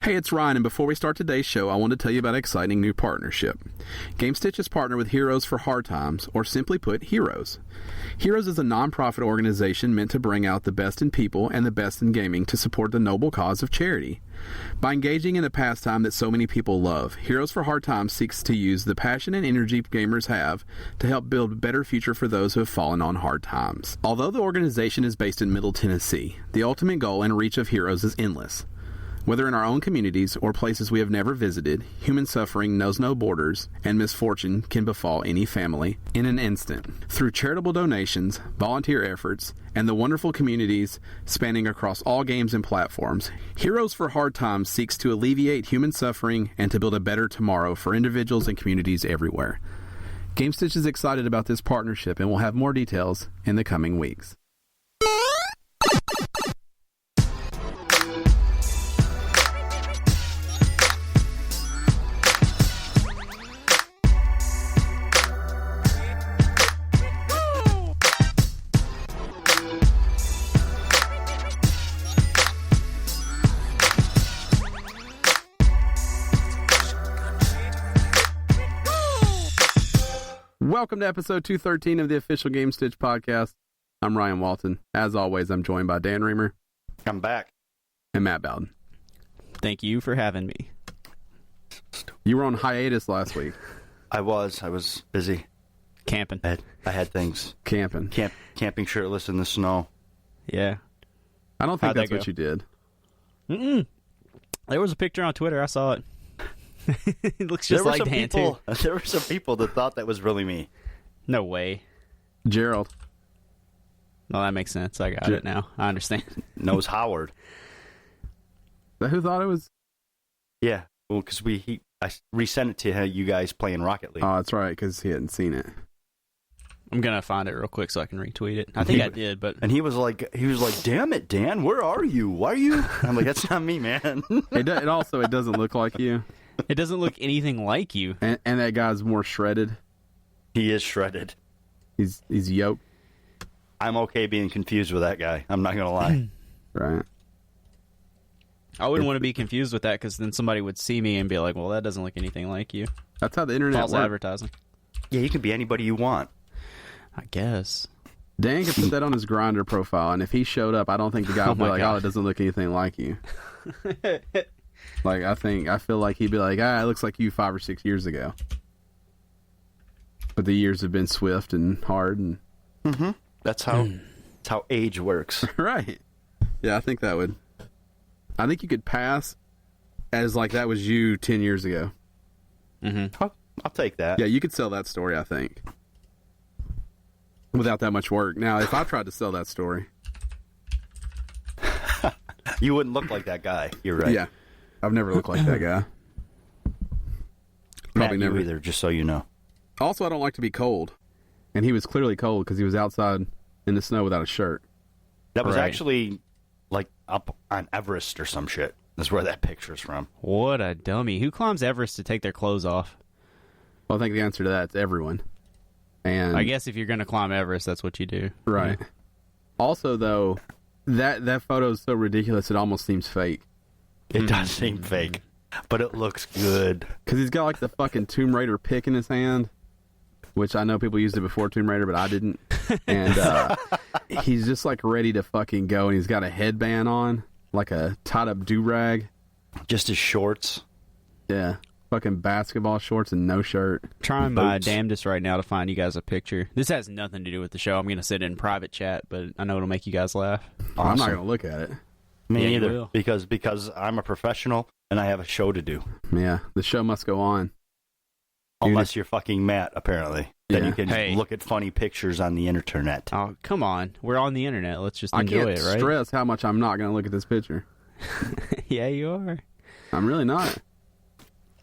Hey, it's Ryan, and before we start today's show, I want to tell you about an exciting new partnership. Gamestitch is partnered with Heroes for Hard Times, or simply put, Heroes. Heroes is a non-profit organization meant to bring out the best in people and the best in gaming to support the noble cause of charity. By engaging in a pastime that so many people love, Heroes for Hard Times seeks to use the passion and energy gamers have to help build a better future for those who have fallen on hard times. Although the organization is based in Middle Tennessee, the ultimate goal and reach of Heroes is endless. Whether in our own communities or places we have never visited, human suffering knows no borders, and misfortune can befall any family in an instant. Through charitable donations, volunteer efforts, and the wonderful communities spanning across all games and platforms, Heroes for Hard Times seeks to alleviate human suffering and to build a better tomorrow for individuals and communities everywhere. Gamestitch is excited about this partnership and will have more details in the coming weeks. Welcome to episode 213 of the official Gamestitch Podcast. I'm Ryan Walton. As always, I'm joined by Dan Reamer. I'm back. And Matt Bowden. Thank you for having me. You were on hiatus last week. I was busy. Camping. I had things. Camping shirtless in the snow. Yeah. I don't think that's what you did. There was a picture on Twitter. I saw it. It looks just like Dan, too. There were some people that thought that was really me. No way. Gerald. No, that makes sense. I got it now. I understand. No, it was Howard. Who thought it was? Yeah. Well, because I resent it to you guys playing Rocket League. Oh, that's right, because he hadn't seen it. I'm going to find it real quick so I can retweet it. I think I did, but... And he was like, damn it, Dan, where are you? Why are you... I'm like, that's not me, man. It doesn't look like you. It doesn't look anything like you. And that guy's more shredded. He is shredded. He's yoked. I'm okay being confused with that guy. I'm not going to lie. Right. I wouldn't want to be confused with that because then somebody would see me and be like, well, that doesn't look anything like you. That's how the internet False works. advertising. Yeah, you can be anybody you want. I guess. Dan could put that on his Grindr profile, and if he showed up, I don't think the guy would be like, it doesn't look anything like you. Like, I feel like he'd be like, it looks like you 5 or 6 years ago. But the years have been swift and hard. And That's how age works. Right. Yeah, I think you could pass as like that was you 10 years ago. I'll take that. Yeah, you could sell that story, I think. Without that much work. Now, if I tried to sell that story... You wouldn't look like that guy. You're right. Yeah. I've never looked like that guy. Probably Matt, never. you either, just so you know. Also, I don't like to be cold. And he was clearly cold because he was outside in the snow without a shirt. That was actually like up on Everest or some shit. That's where that picture's from. What a dummy. Who climbs Everest to take their clothes off? Well, I think the answer to that is everyone. And I guess if you're going to climb Everest, that's what you do. Right. Yeah. Also, though, that photo is so ridiculous it almost seems fake. It does seem fake, but it looks good. Because he's got like the fucking Tomb Raider pick in his hand, which I know people used it before Tomb Raider, but I didn't. And he's just like ready to fucking go, and he's got a headband on, like a tied up do-rag. Just his shorts. Yeah. Fucking basketball shorts and no shirt. Trying my damnedest right now to find you guys a picture. This has nothing to do with the show. I'm going to sit in private chat, but I know it'll make you guys laugh. Awesome. I'm not going to look at it. Me neither, because I'm a professional and I have a show to do. Yeah, the show must go on. Unless you're fucking Matt, apparently. Then you can look at funny pictures on the internet. Oh, come on. We're on the internet. Let's just enjoy it, right? I can't stress how much I'm not going to look at this picture. Yeah, you are. I'm really not.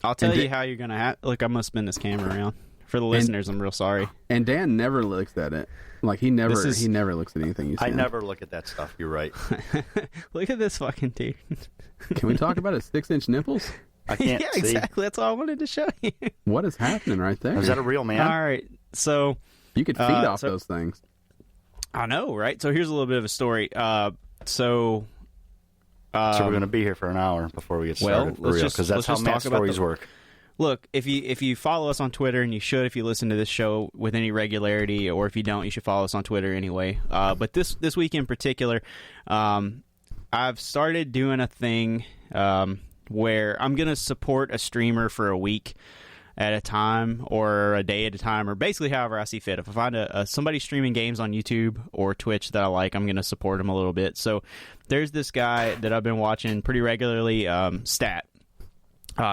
I'll tell you how you're going to have... Look, I'm going to spin this camera around. For the listeners, I'm real sorry. And Dan never looks at it. Like, he never looks at anything you send. I never look at that stuff. You're right. Look at this fucking dude. Can we talk about his 6-inch nipples? I can't see. Exactly. That's all I wanted to show you. What is happening right there? Is that a real man? All right. So... You could feed off those things. I know, right? So here's a little bit of a story. So So we're going to be here for an hour before we get started, for real, because that's how Matt stories work. Look, if you follow us on Twitter, and you should if you listen to this show with any regularity, or if you don't, you should follow us on Twitter anyway. But this week in particular, I've started doing a thing where I'm going to support a streamer for a week at a time, or a day at a time, or basically however I see fit. If I find somebody streaming games on YouTube or Twitch that I like, I'm going to support them a little bit. So there's this guy that I've been watching pretty regularly, Stat.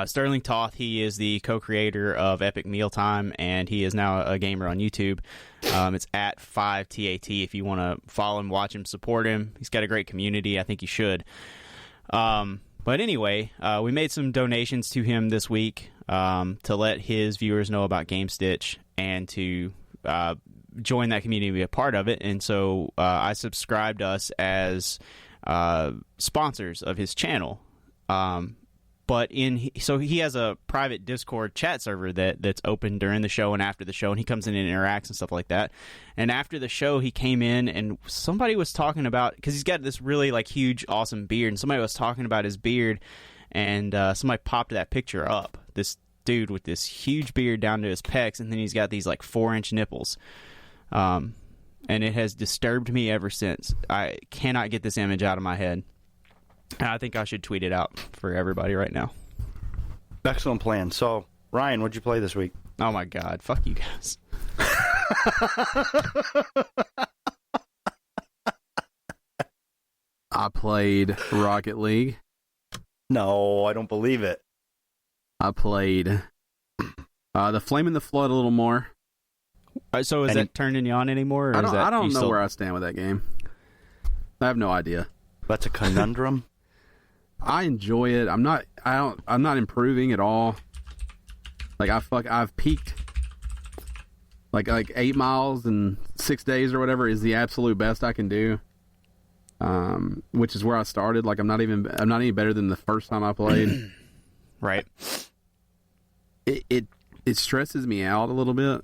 Sterling Toth, he is the co-creator of Epic Mealtime, and he is now a gamer on YouTube. It's at 5TAT if you want to follow him, watch him, support him. He's got a great community. I think you should. But anyway, we made some donations to him this week to let his viewers know about Gamestitch and to join that community and be a part of it. And so I subscribed us as sponsors of his channel. So he has a private Discord chat server that's open during the show and after the show, and he comes in and interacts and stuff like that. And after the show, he came in, and somebody was talking about, because he's got this really huge, awesome beard, and somebody was talking about his beard, and somebody popped that picture up. This dude with this huge beard down to his pecs, and then he's got these 4-inch nipples. And it has disturbed me ever since. I cannot get this image out of my head. I think I should tweet it out for everybody right now. Excellent plan. So, Ryan, what'd you play this week? Oh my God. Fuck you guys. I played Rocket League. No, I don't believe it. I played The Flame and the Flood a little more. So is that turning you on anymore? Or I don't know where I stand with that game. I have no idea. That's a conundrum. I enjoy it. I'm not improving at all. I've peaked. Like 8 miles in 6 days or whatever is the absolute best I can do. Which is where I started. I'm not any better than the first time I played. Right. It stresses me out a little bit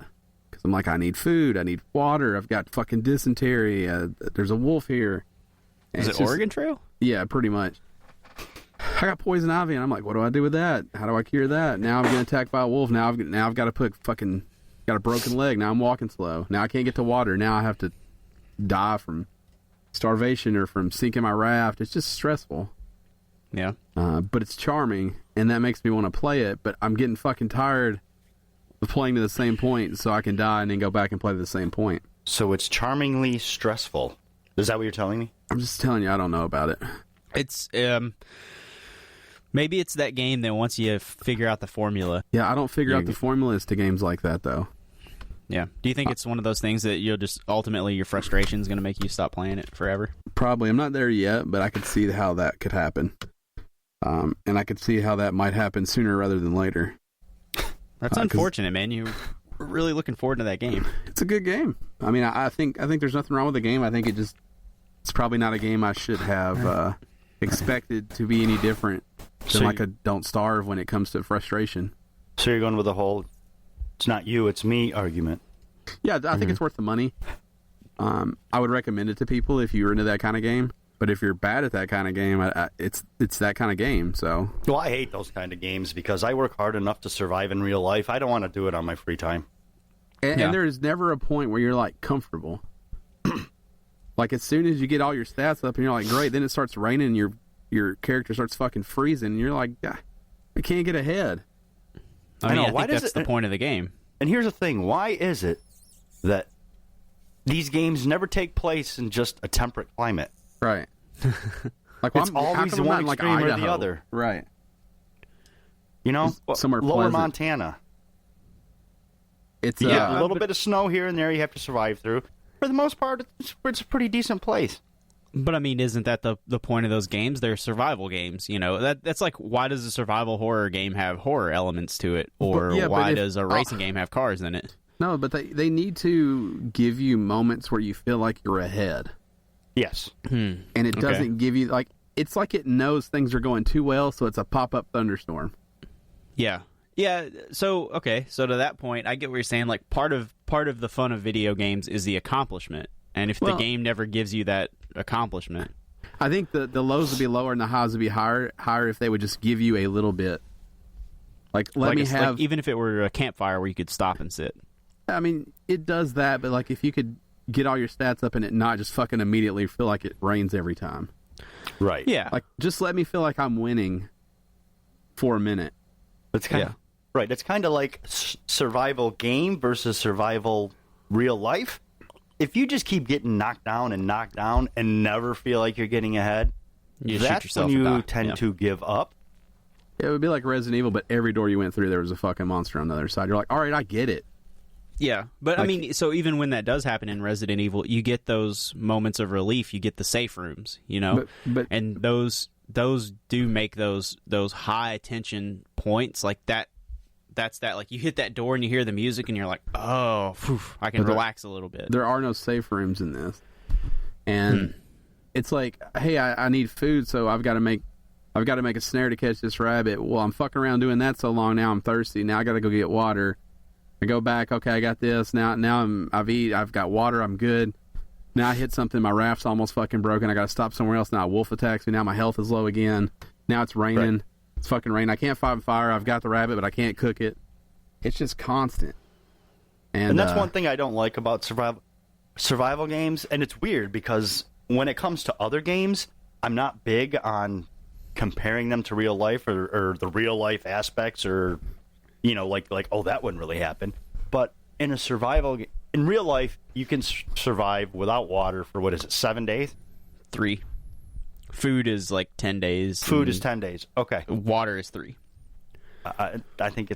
because I'm I need food, I need water, I've got fucking dysentery. There's a wolf here. Is it Oregon Trail? Yeah, pretty much. I got poison ivy, and I'm like, what do I do with that? How do I cure that? Now I'm getting attacked by a wolf. Now I've got to got a broken leg. Now I'm walking slow. Now I can't get to water. Now I have to die from starvation or from sinking my raft. It's just stressful. Yeah. But it's charming, and that makes me want to play it. But I'm getting fucking tired of playing to the same point, so I can die and then go back and play to the same point. So it's charmingly stressful. Is that what you're telling me? I'm just telling you, I don't know about it. It's maybe it's that game that once you figure out the formula. Yeah, I don't figure out the formulas to games like that, though. Yeah. Do you think it's one of those things that you'll just ultimately your frustration is going to make you stop playing it forever? Probably. I'm not there yet, but I could see how that could happen. And I could see how that might happen sooner rather than later. That's unfortunate, man. You were really looking forward to that game. It's a good game. I mean, I think there's nothing wrong with the game. I think it's probably not a game I should have expected to be any different than a Don't Starve when it comes to frustration. So you're going with the whole it's not you, it's me argument. Yeah, I think it's worth the money. I would recommend it to people if you're into that kind of game. But if you're bad at that kind of game, it's that kind of game. So. Well, I hate those kind of games because I work hard enough to survive in real life. I don't want to do it on my free time. And there's never a point where you're comfortable. As soon as you get all your stats up and you're great, then it starts raining and your character starts fucking freezing and you're I can't get ahead. I think that's the point of the game. And here's the thing. Why is it that these games never take place in just a temperate climate? Right. It's always one extreme or the other. Right. You know? Somewhere lower pleasant. Montana. It's you get a little bit of snow here and there you have to survive through. For the most part, it's a pretty decent place. But, I mean, isn't that the point of those games? They're survival games, you know? That's why does a survival horror game have horror elements to it? Or why does a racing game have cars in it? No, but they need to give you moments where you feel like you're ahead. Yes. And it doesn't give you, it's like it knows things are going too well, so it's a pop-up thunderstorm. Yeah. Yeah, so to that point, I get what you're saying. Part of the fun of video games is the accomplishment. And if the game never gives you that accomplishment... I think the lows would be lower and the highs would be higher if they would just give you a little bit. Like, let me have... Like, even if it were a campfire where you could stop and sit. I mean, it does that, but like if you could get all your stats up and it not just fucking immediately feel like it rains every time. Right. Yeah. Like, just let me feel like I'm winning for a minute. It's kind of... Right. It's kind of like survival game versus survival real life. If you just keep getting knocked down and never feel like you're getting ahead, that's when you tend to give up. It would be like Resident Evil, but every door you went through, there was a fucking monster on the other side. You're like, all right, I get it. Yeah, but like, I mean, so even when that does happen in Resident Evil, you get those moments of relief. You get the safe rooms, you know, but and those do make those high tension points like that. That's that. Like you hit that door and you hear the music and you're like, oh, phew, I can relax a little bit. There are no safe rooms in this, and it's like, hey, I need food, so I've got to make a snare to catch this rabbit. Well, I'm fucking around doing that so long. Now I'm thirsty. Now I got to go get water. I go back. Okay, I got this. Now I've got water. I'm good. Now I hit something. My raft's almost fucking broken. I got to stop somewhere else. Now a wolf attacks me. Now my health is low again. Now it's raining. Right. It's fucking raining. I can't fight fire. I've got the rabbit, but I can't cook it. It's just constant. And that's one thing I don't like about survival games. And it's weird because when it comes to other games, I'm not big on comparing them to real life or the real life aspects or, you know, like oh, that wouldn't really happen. But in in real life, you can survive without water for, what is it, 7 days? 3. Food is like 10 days. Food is 10 days. Okay. Water is 3. I think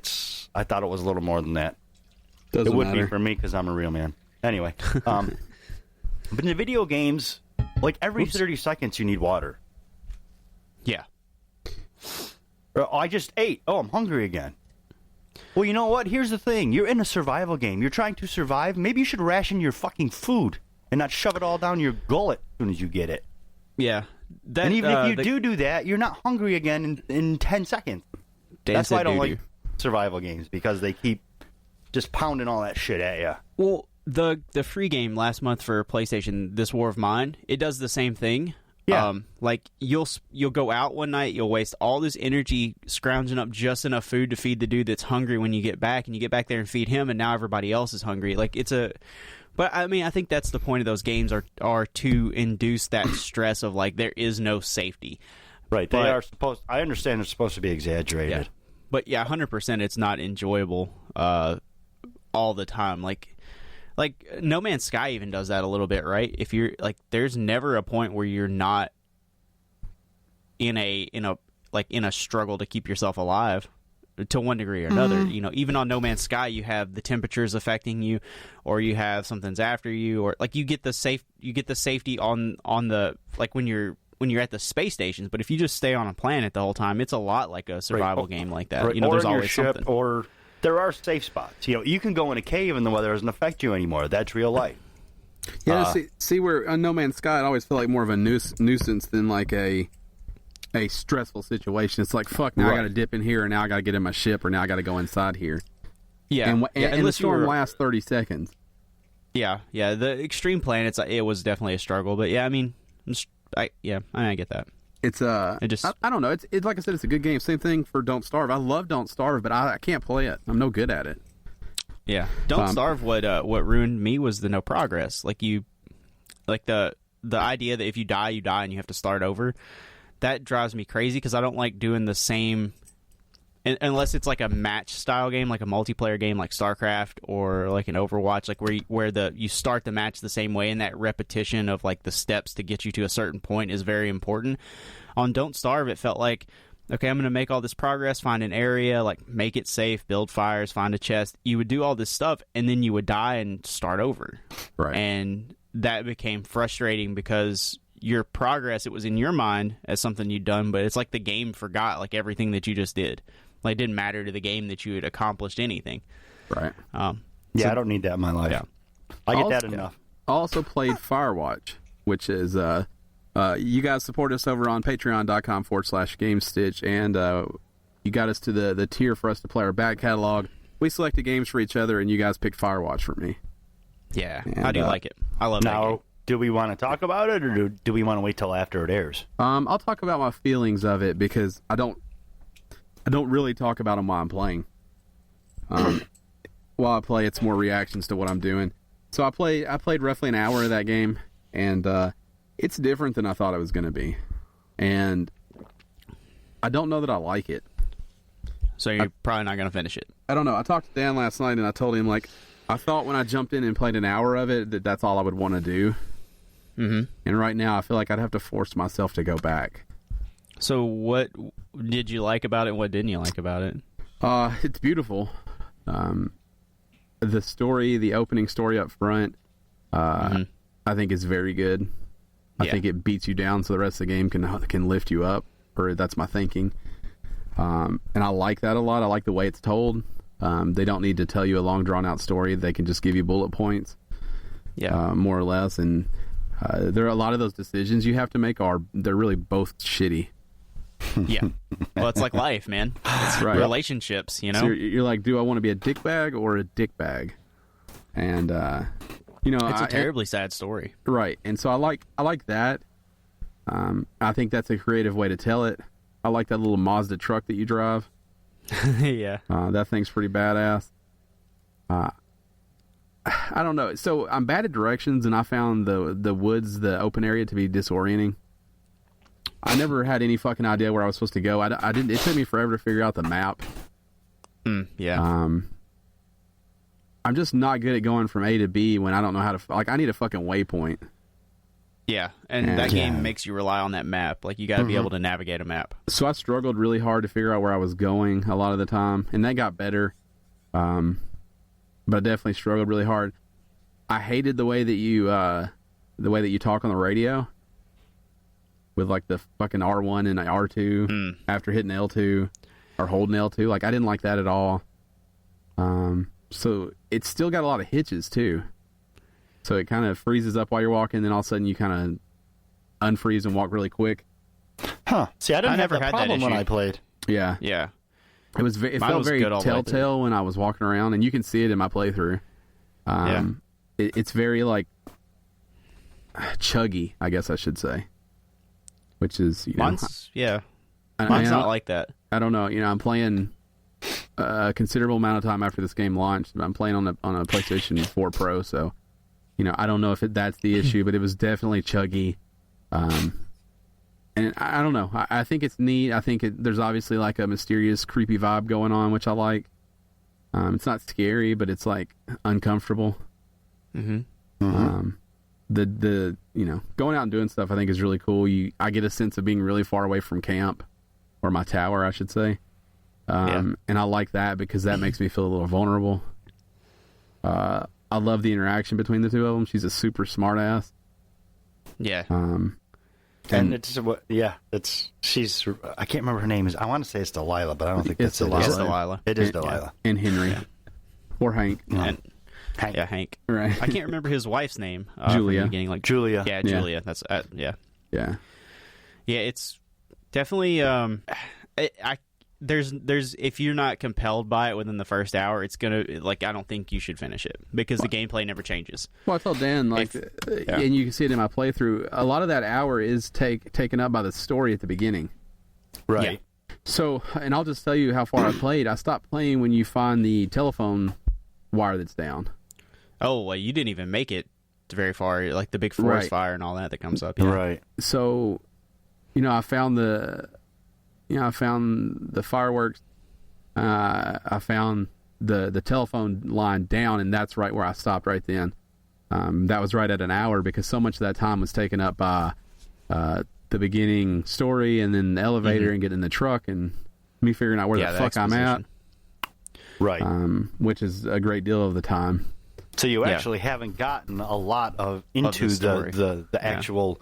I thought it was a little more than that. Doesn't it would matter. be for me because I'm a real man. Anyway. But in the video games, like every 30 seconds you need water. Yeah. I just ate. Oh, I'm hungry again. Well, you know what? Here's the thing. You're in a survival game. You're trying to survive. Maybe you should ration your fucking food and not shove it all down your gullet as soon as you get it. Yeah. And even if you do that, you're not hungry again in 10 seconds. That's why I don't like survival games, because they keep just pounding all that shit at you. Well, the free game last month for PlayStation, This War of Mine, it does the same thing. Yeah. Like you'll go out one night, you'll waste all this energy scrounging up just enough food to feed the dude that's hungry when you get back, and you get back there and feed him, and now everybody else is hungry. Like but I mean, I think that's the point of those games are to induce that stress of like there is no safety. Right. They are supposed. I understand they're supposed to be exaggerated. Yeah. But yeah, 100%, it's not enjoyable all the time. Like No Man's Sky even does that a little bit, right? If you're like, there's never a point where you're not in a struggle to keep yourself alive to one degree or another. Mm-hmm. You know, even on No Man's Sky, you have the temperatures affecting you, or you have something's after you, or like you get the safety on the, like when you're at the space stations. But if you just stay on a planet the whole time, it's a lot like a survival game like that. Right. You know, or there's in your always ship, something. Or there are safe spots. You know, you can go in a cave and the weather doesn't affect you anymore. That's real life. Yeah, see where on No Man's Sky, it always felt like more of a nuisance than like a stressful situation. It's like, fuck, now I got to dip in here, and now I got to get in my ship, or now I got to go inside here. Yeah, and the storm lasts 30 seconds. Yeah. The extreme planets, it was definitely a struggle, but yeah, I mean, I get that. It's I don't know. It's like I said, it's a good game. Same thing for Don't Starve. I love Don't Starve, but I can't play it. I'm no good at it. Yeah, Don't Starve. What ruined me was the no progress. Like the idea that if you die, and you have to start over. That drives me crazy because I don't like doing the same, unless it's like a match style game, like a multiplayer game, like StarCraft or like an Overwatch, like where you start the match the same way, and that repetition of like the steps to get you to a certain point is very important. On Don't Starve, it felt like, okay, I'm going to make all this progress, find an area, like make it safe, build fires, find a chest. You would do all this stuff, and then you would die and start over. Right. And that became frustrating because your progress, it was in your mind as something you'd done, but it's like the game forgot like everything that you just did. Like it didn't matter to the game that you had accomplished anything. Right. I don't need that in my life. Yeah. I get that enough. I also played Firewatch, which is you guys support us over on patreon.com/Gamestitch, and you got us to the tier for us to play our back catalog. We selected games for each other, and you guys picked Firewatch for me. Yeah. How do you like it? I love that game. do we want to talk about it, or do we want to wait till after it airs? I'll talk about my feelings of it because I don't really talk about them while I'm playing. While I play, it's more reactions to what I'm doing. So I played roughly an hour of that game, and it's different than I thought it was going to be. And I don't know that I like it. So you're probably not going to finish it. I don't know. I talked to Dan last night, and I told him, like, I thought when I jumped in and played an hour of it that's all I would want to do. Mm-hmm. And right now, I feel like I'd have to force myself to go back. So what did you like about it, and what didn't you like about it? It's beautiful. The story, the opening story up front, I think is very good. I think it beats you down so the rest of the game can lift you up, or that's my thinking. And I like that a lot. I like the way it's told. They don't need to tell you a long, drawn-out story. They can just give you bullet points, more or less. And there are a lot of those decisions you have to make they're really both shitty. Yeah. Well, it's like life, man. It's relationships, you know? So you're like, do I want to be a dickbag or a dickbag? And, it's a terribly sad story. Right. And so I like that. I think that's a creative way to tell it. I like that little Mazda truck that you drive. Yeah. That thing's pretty badass. I don't know. So I'm bad at directions, and I found the woods, the open area, to be disorienting. I never had any fucking idea where I was supposed to go. I didn't. It took me forever to figure out the map. Yeah. I'm just not good at going from A to B when I don't know how to. Like, I need a fucking waypoint. Yeah, and that game makes you rely on that map. Like, you got to be able to navigate a map. So I struggled really hard to figure out where I was going a lot of the time, and that got better. But I definitely struggled really hard. I hated the way that you talk on the radio with, like, the fucking R1 and R2 after hitting L2 or holding L2. Like, I didn't like that at all. So it's still got a lot of hitches too. So it kind of freezes up while you're walking, then all of a sudden you kind of unfreeze and walk really quick. Huh. See, I didn't have that problem when I played. Yeah. Yeah. It felt very telltale when I was walking around, and you can see it in my playthrough. It's very, like, chuggy, I guess I should say. Which is, Mine's not like that. I don't know. I'm playing a considerable amount of time after this game launched. I'm playing on a PlayStation 4 Pro, so I don't know if that's the issue, but it was definitely chuggy. And I don't know. I think it's neat. I think there's obviously like a mysterious, creepy vibe going on, which I like. It's not scary, but it's like uncomfortable. The going out and doing stuff I think is really cool. I get a sense of being really far away from camp, or my tower, I should say. And I like that because that makes me feel a little vulnerable. I love the interaction between the two of them. She's a super smart ass. Yeah. And she's, I can't remember her name. I want to say it's Delilah, but I don't think that's Delilah. It's Delilah. It is Delilah. And Henry. Or Hank. And Hank. Yeah, Hank. Right. I can't remember his wife's name. Julia. From the beginning, like Julia. Yeah, Julia. That's Yeah. Yeah, it's definitely there's if you're not compelled by it within the first hour, it's gonna I don't think you should finish it because the gameplay never changes. Well, I told Dan and you can see it in my playthrough. A lot of that hour is taken up by the story at the beginning. Right. Yeah. So, and I'll just tell you how far I played. I stopped playing when you find the telephone wire that's down. Oh, well, you didn't even make it very far, like the big forest fire and all that comes up. Yeah. Right. So, I found the fireworks. I found the telephone line down, and that's right where I stopped right then. That was right at an hour because so much of that time was taken up by the beginning story and then the elevator and getting in the truck and me figuring out where the fuck I'm at. Right. Which is a great deal of the time. So you actually haven't gotten a lot into the actual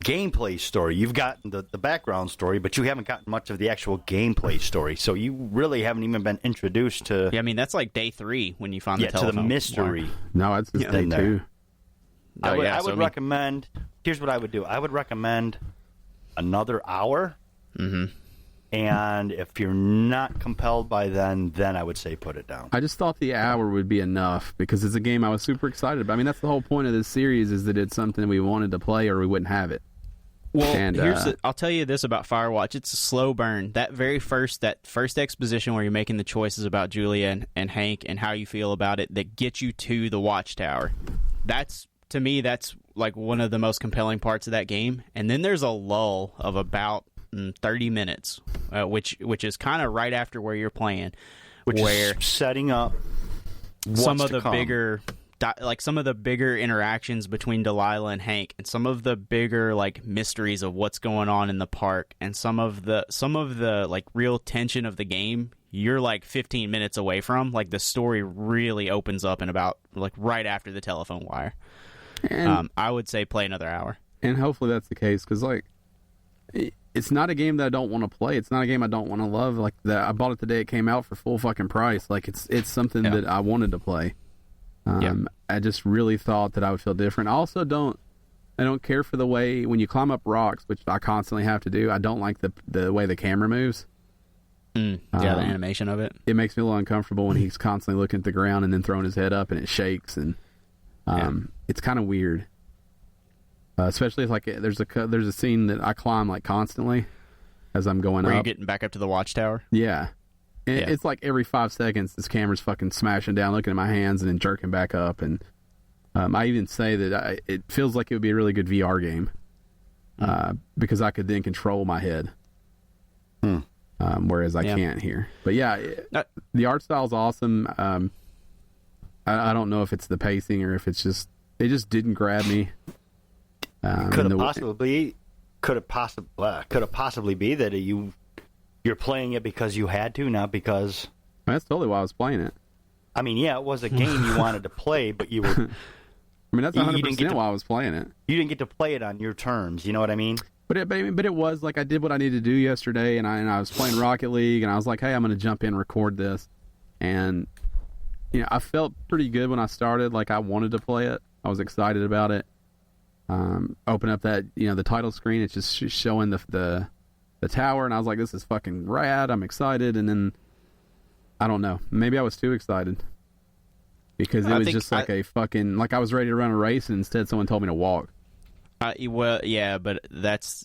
gameplay story. You've gotten the background story, but you haven't gotten much of the actual gameplay story. So you really haven't even been introduced to... Yeah, I mean, that's like day 3 when you find the telephone. To the mystery. Wire. No, it's just day 2. I would recommend... Here's what I would do. I would recommend another hour. And if you're not compelled by then I would say put it down. I just thought the hour would be enough because it's a game I was super excited about. I mean, that's the whole point of this series is that it's something we wanted to play or we wouldn't have it. Well, and, I'll tell you this about Firewatch. It's a slow burn. That first exposition where you're making the choices about Julia and Hank and how you feel about it that gets you to the watchtower. To me, that's like one of the most compelling parts of that game. And then there's a lull of about 30 minutes, which is kind of right after where you're playing, where is setting up some of the bigger, like some of the bigger interactions between Delilah and Hank, and some of the bigger like mysteries of what's going on in the park, and some of the like real tension of the game. You're like 15 minutes away from. Like the story really opens up in about like right after the telephone wire. And I would say play another hour, and hopefully that's the case because like. It's not a game that I don't want to play. It's not a game I don't want to love. Like that, I bought it the day it came out for full fucking price. Like it's something that I wanted to play. I just really thought that I would feel different. I also don't care for the way when you climb up rocks, which I constantly have to do. I don't like the way the camera moves. The animation of it. It makes me a little uncomfortable when he's constantly looking at the ground and then throwing his head up and it shakes and it's kind of weird. Especially if like there's a scene that I climb like constantly as I'm going up. Where you're getting back up to the watchtower? Yeah. And it's like every 5 seconds this camera's fucking smashing down, looking at my hands and then jerking back up. And I even say that it feels like it would be a really good VR game because I could then control my head. Whereas I can't here. But the art style's awesome. I don't know if it's the pacing or if it just didn't grab me. Could it possibly be that you're playing it because you had to, not because... That's totally why I was playing it. I mean, yeah, it was a game you wanted to play, but you were... I mean, that's 100% why I was playing it. You didn't get to play it on your terms, you know what I mean? But it was like I did what I needed to do yesterday, and I was playing Rocket League, and I was like, hey, I'm going to jump in and record this. And, I felt pretty good when I started. Like, I wanted to play it. I was excited about it. Open up that the title screen, it's just showing the tower, and I was like, this is fucking rad, I'm excited. And then I don't know, maybe I was too excited because it was just like a fucking, like I was ready to run a race and instead someone told me to walk. Well, yeah, but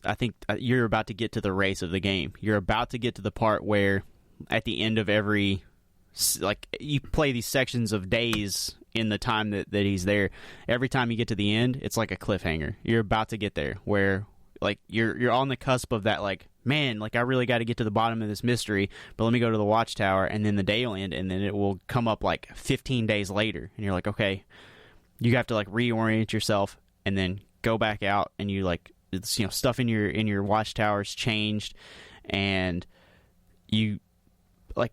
I think you're about to get to the race of the game. You're about to get to the part where at the end of every, like, you play these sections of days in the time that he's there. Every time you get to the end, it's like a cliffhanger. You're about to get there where like you're on the cusp of that, like, man, like I really got to get to the bottom of this mystery, but let me go to the watchtower, and then the day will end, and then it will come up like 15 days later, and you're like, okay, you have to like reorient yourself and then go back out, and you like, it's, stuff in your watchtower's changed, and you like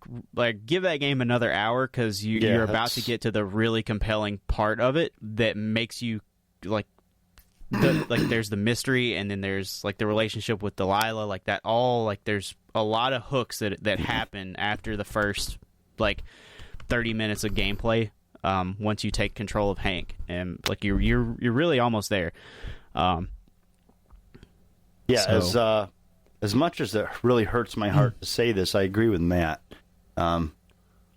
give that game another hour because you're about to get to the really compelling part of it that makes you like there's the mystery, and then there's like the relationship with Delilah, like that all, like there's a lot of hooks that happen after the first like 30 minutes of gameplay. Once you take control of Hank, and like you're really almost there. As much as it really hurts my heart to say this, I agree with Matt.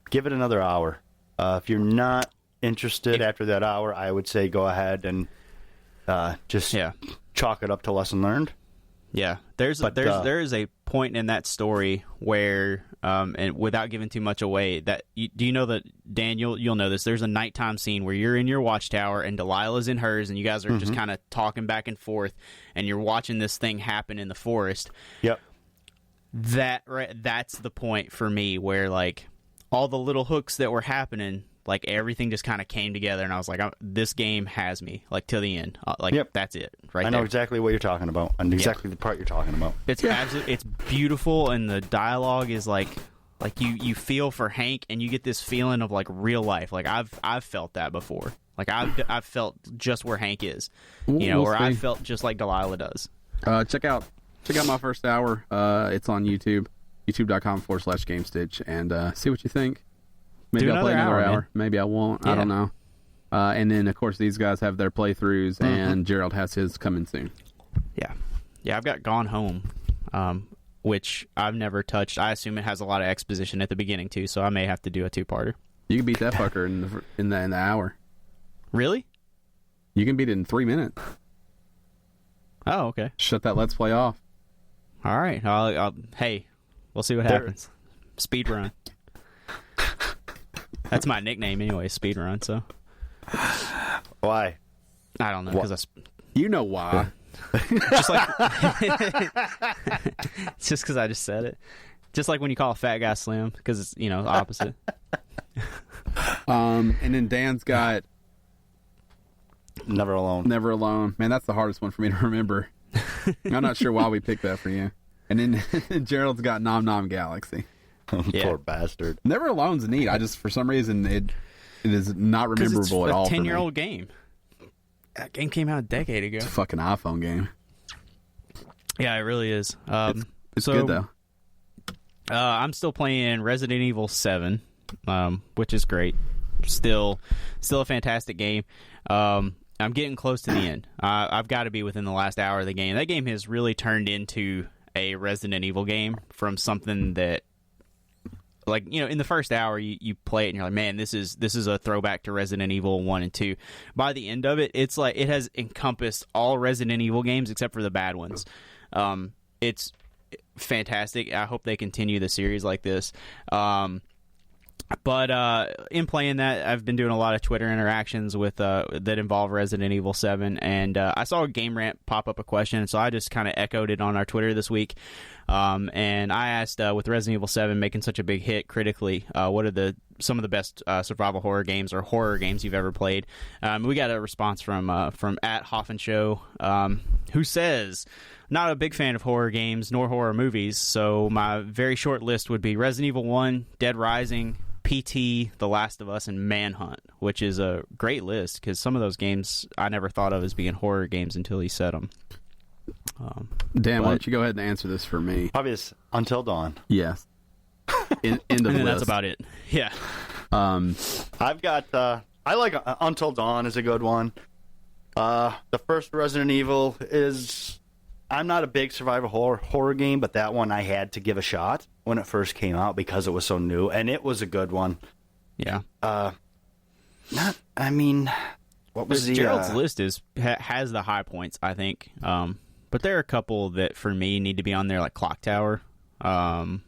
Give it another hour. If you're not interested after that hour, I would say go ahead and just chalk it up to lesson learned. Yeah, there is a point in that story where, and without giving too much away, that do you know that, Dan, you'll know this. There's a nighttime scene where you're in your watchtower and Delilah's in hers, and you guys are just kind of talking back and forth, and you're watching this thing happen in the forest. Yep. That's the point for me where like all the little hooks that were happening, like everything just kind of came together, and I was like, this game has me like to the end. That's it. Right. I know exactly what you're talking about, and exactly the part you're talking about. It's it's beautiful, and the dialogue is like you feel for Hank, and you get this feeling of like real life. Like I've felt that before. Like I've felt just where Hank is, or I felt just like Delilah does. Check out my first hour. It's on YouTube, youtube.com/Gamestitch, and see what you think. Maybe I'll play another hour. Maybe I won't. Yeah. I don't know. And then, of course, these guys have their playthroughs, and Gerald has his coming soon. Yeah. I've got Gone Home. which I've never touched. I assume it has a lot of exposition at the beginning too, so I may have to do a 2-parter. You can beat that fucker in the hour. Really? You can beat it in 3 minutes. Oh, okay. Shut that Let's Play off. All right. Hey, we'll see what happens. Speed run. That's my nickname anyway, speed run. So Why? I don't know because You know why? just like it's just because I just said it. Just like when you call a fat guy slim, because it's the opposite. And then Dan's got Never Alone. Never Alone. Man, that's the hardest one for me to remember. I'm not sure why we picked that for you. And then Gerald's got Nom Nom Galaxy. Yeah. Poor bastard. Never Alone's neat. I just, for some reason, it is not rememberable at all. It's a 10-year-old game. That game came out a decade ago. It's a fucking iPhone game. Yeah, it really is. It's good, though. I'm still playing Resident Evil 7, which is great. Still a fantastic game. I'm getting close to the end. I've got to be within the last hour of the game. That game has really turned into a Resident Evil game from something that, like, in the first hour you play it and you're like, man, this is a throwback to Resident Evil 1 and 2. By the end of it, it's like it has encompassed all Resident Evil games except for the bad ones. It's fantastic. I hope they continue the series like this. But in playing that, I've been doing a lot of Twitter interactions with that involve Resident Evil 7, and I saw a Game Rant pop up a question, so I just kind of echoed it on our Twitter this week. And I asked, with Resident Evil 7 making such a big hit critically, what are some of the best survival horror games or horror games you've ever played? We got a response from at Hoffen Show, who says, not a big fan of horror games nor horror movies, so my very short list would be Resident Evil 1, Dead Rising, PT, The Last of Us, and Manhunt, which is a great list because some of those games I never thought of as being horror games until he said them. Dan, why don't you go ahead and answer this for me? Obvious. Until Dawn. Yes. End of the list. That's about it. Yeah. I've got. I like Until Dawn is a good one. The first Resident Evil is. I'm not a big survival horror game, but that one I had to give a shot when it first came out because it was so new, and it was a good one. Yeah. What was the Gerald's list has the high points, I think. But there are a couple that for me need to be on there, like Clock Tower. That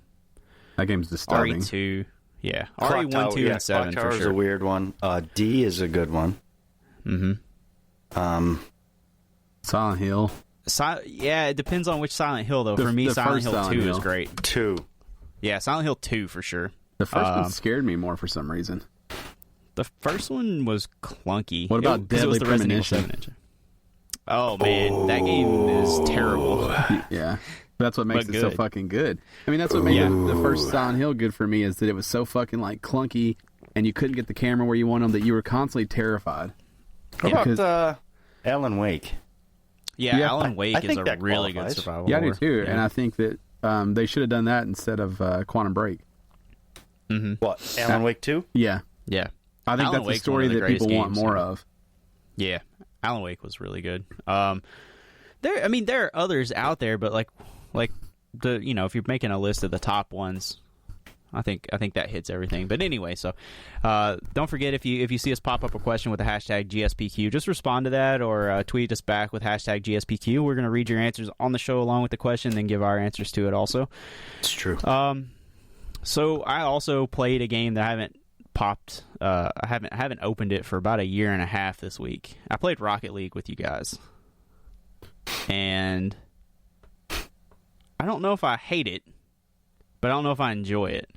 game's disturbing. RE2, yeah. Clock RE1, Tower, 2, and 7 Clock Tower for is sure. a weird one. D is a good one. Mm-hmm. Silent Hill. Yeah, it depends on which Silent Hill, though. For me, the Silent first Hill Silent 2 Hill. is great. 2. Yeah, Silent Hill 2 for sure. The first one scared me more for some reason. The first one was clunky. What about because it was Deadly the Resident Evil 7 Premonition? engine. Oh, man, that game is terrible. Yeah. That's what makes But it so good. fucking good. I mean, that's what made the first Silent Hill good for me is that it was so fucking, like, clunky and you couldn't get the camera where you want them that you were constantly terrified. What about Alan Wake? Yeah, Yeah, Alan I Wake is think a that really qualifies. good survival Yeah, I do horror. too. Yeah. And I think that they should have done that instead of Quantum Break. Mm-hmm. What, Alan Wake 2? Yeah. Yeah. I think Alan that's a Wake's story one of the that people greatest want games, more yeah. of. Yeah, Alan Wake was really good. There are others out there, but like if you're making a list of the top ones, I think that hits everything. But anyway, so don't forget if you see us pop up a question with the hashtag GSPQ, just respond to that or tweet us back with hashtag GSPQ. We're going to read your answers on the show along with the question, then give our answers to it also. It's true. So I also played a game that I haven't popped. I haven't opened it for about a year and a half this week. I played Rocket League with you guys, and I don't know if I hate it, but I don't know if I enjoy it.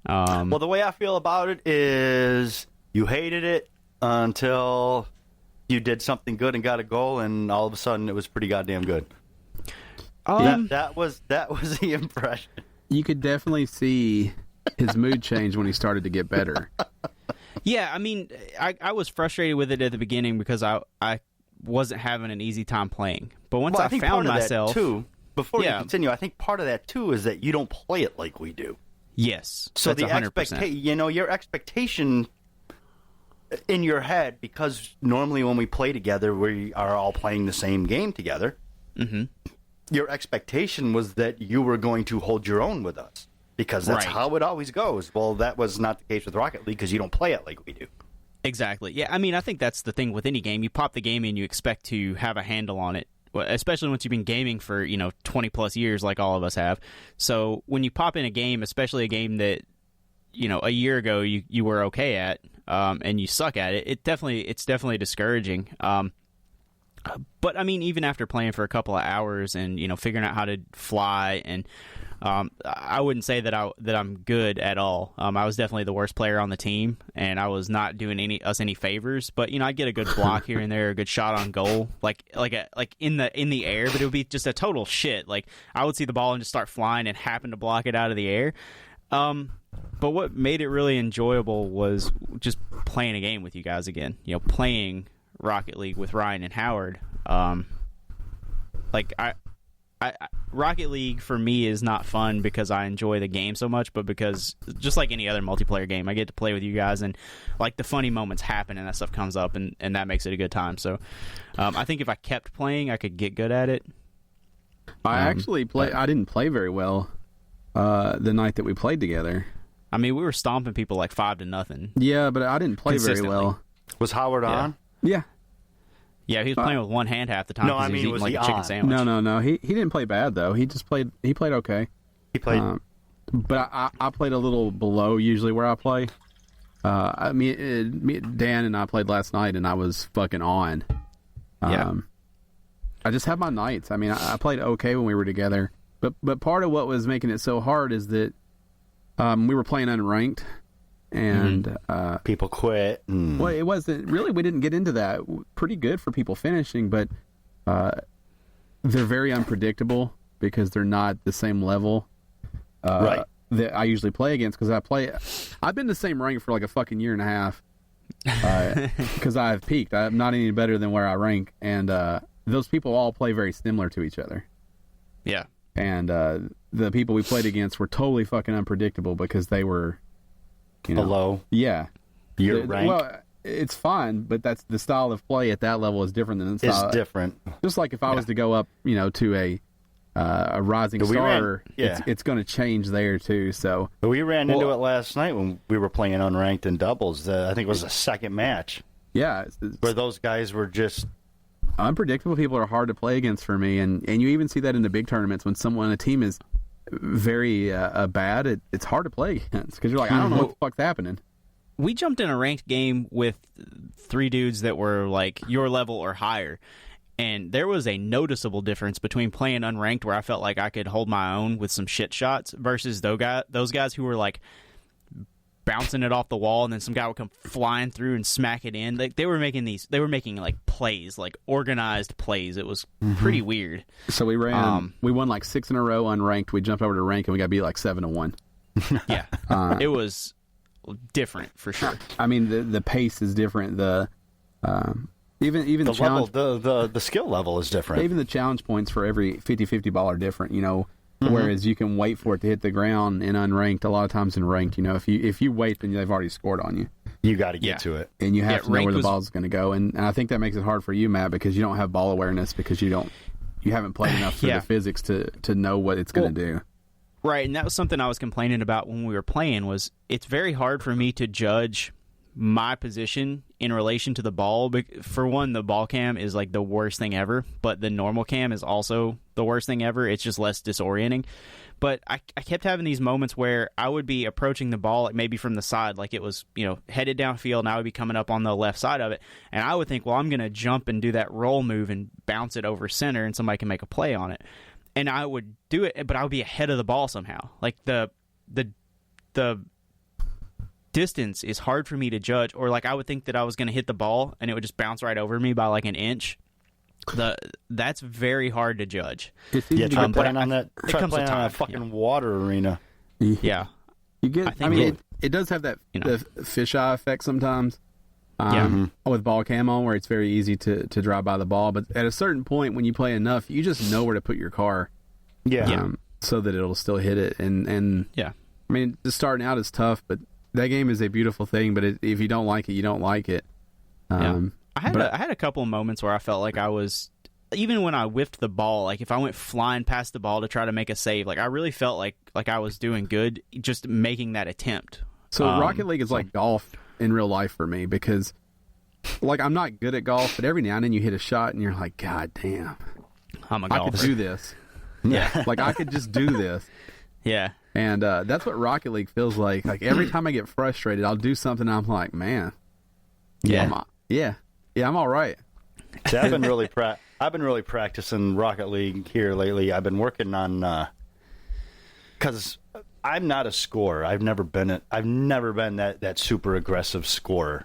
Well, the way I feel about it is you hated it until you did something good and got a goal, and all of a sudden it was pretty goddamn good. That was the impression. You could definitely see his mood change when he started to get better. Yeah, I mean, I was frustrated with it at the beginning because I wasn't having an easy time playing. But once I think found part of myself, that too, before Yeah. you continue, I think part of that too is that you don't play it like we do. yes, So that's the 100%. your expectation in your head, because normally when we play together, we are all playing the same game together. Mm-hmm. your expectation was that you were going to hold your own with us because that's how it always goes. Well, that was not the case with Rocket League because you don't play it like we do. Exactly. Yeah, I mean, I think that's the thing with any game. You pop the game in, you expect to have a handle on it, especially once you've been gaming for 20+ years like all of us have. So when you pop in a game, especially a game that a year ago you were okay at, and you suck at it, it's definitely discouraging. But I mean, even after playing for a couple of hours and figuring out how to fly, and I wouldn't say that I'm good at all. I was definitely the worst player on the team, and I was not doing us any favors. But I get a good block here and there, a good shot on goal, like in the air. But it would be just a total shit. Like I would see the ball and just start flying and happen to block it out of the air. But what made it really enjoyable was just playing a game with you guys again. Playing Rocket League with Ryan and Howard. Rocket League for me is not fun because I enjoy the game so much, but because just like any other multiplayer game, I get to play with you guys and like the funny moments happen and that stuff comes up and that makes it a good time. So I think if I kept playing, I could get good at it. I didn't play very well the night that we played together. I mean, we were stomping people like 5-0. Yeah, but I didn't play very well. Was Howard on? Yeah. Yeah, he was playing with one hand half the time. No, I he was mean, eating was like he a chicken on? sandwich. No. He didn't play bad though. He played okay. He played. But I played a little below usually where I play. Dan and I played last night, and I was fucking on. I just have my nights. I mean, I played okay when we were together, but part of what was making it so hard is that we were playing unranked, and people quit. Well, it wasn't really. We didn't get into that. Pretty good for people finishing, but they're very unpredictable because they're not the same level that I usually play against. Because I've been the same rank for like a fucking year and a half because I've peaked. I'm not any better than where I rank, and those people all play very similar to each other. Yeah, and the people we played against were totally fucking unpredictable because they were. Below. Yeah. Your rank? Well, it's fine, but that's the style of play at that level is different than the style. It's different. Just like if I was to go up, to a rising star, it's going to change there too. So but we ran into it last night when we were playing unranked in doubles. I think it was the second match. Yeah. Where those guys were just unpredictable. People are hard to play against for me, and you even see that in the big tournaments when a team is very bad, it's hard to play against because you're like, I don't know what the fuck's happening. We jumped in a ranked game with 3 dudes that were like your level or higher, and there was a noticeable difference between playing unranked where I felt like I could hold my own with some shit shots versus those guys who were like bouncing it off the wall, and then some guy would come flying through and smack it in. Like they were making like plays, like organized plays. It was pretty weird. So we ran we won like 6 in a row unranked. We jumped over to rank and we got beat like 7-1. Yeah. It was different for sure. I mean the pace is different. The even the challenge level, the skill level is different. Even the challenge points for every 50-50 ball are different, Whereas you can wait for it to hit the ground in unranked. A lot of times in ranked, if you wait, then they've already scored on you. You got to get to it, and you have to know where the ball's going to go. And I think that makes it hard for you, Matt, because you don't have ball awareness because you haven't played enough through the physics to know what it's going to do. Right, and that was something I was complaining about when we were playing. Was it's very hard for me to judge my position in relation to the ball. For one, the ball cam is like the worst thing ever, but the normal cam is also the worst thing ever. It's just less disorienting. But I kept having these moments where I would be approaching the ball like maybe from the side, like it was headed downfield, and I would be coming up on the left side of it, and I would think, well, I'm going to jump and do that roll move and bounce it over center, and somebody can make a play on it. And I would do it, but I would be ahead of the ball somehow. Like the distance is hard for me to judge, or like I would think that I was going to hit the ball and it would just bounce right over me by like an inch. That's very hard to judge. Try playing on that. Try playing on that fucking water arena. Yeah, you get. It does have that the fisheye effect sometimes. With ball cam on, where it's very easy to drive by the ball, but at a certain point when you play enough, you just know where to put your car. So that it'll still hit it. And I mean, just starting out is tough, but that game is a beautiful thing, but if you don't like it, you don't like it. I had a couple of moments where I felt like I was even when I whiffed the ball, like if I went flying past the ball to try to make a save, like I really felt like I was doing good just making that attempt. So Rocket League is like golf in real life for me because, like, I'm not good at golf, but every now and then you hit a shot and you're like, God damn, I'm a I golfer. could do this. Yeah. Like, I could just do this. Yeah. And that's what Rocket League feels like. Like, every time I get frustrated, I'll do something and I'm like, man. Yeah. I'm all right. See, I've been really practicing Rocket League here lately. I've been working on because I'm not a scorer. I've never been that super aggressive scorer.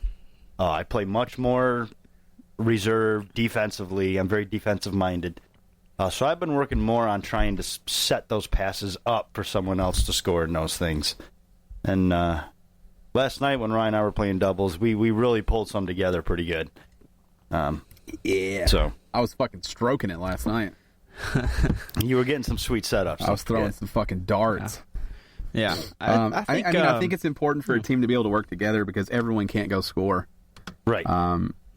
I play much more reserved defensively. I'm very defensive minded. So I've been working more on trying to set those passes up for someone else to score and those things. And last night when Ryan and I were playing doubles, we really pulled some together pretty good. Yeah. So I was fucking stroking it last night. you were getting some sweet setups. I was throwing some fucking darts. Yeah. I think it's important for a team to be able to work together because everyone can't go score. Right.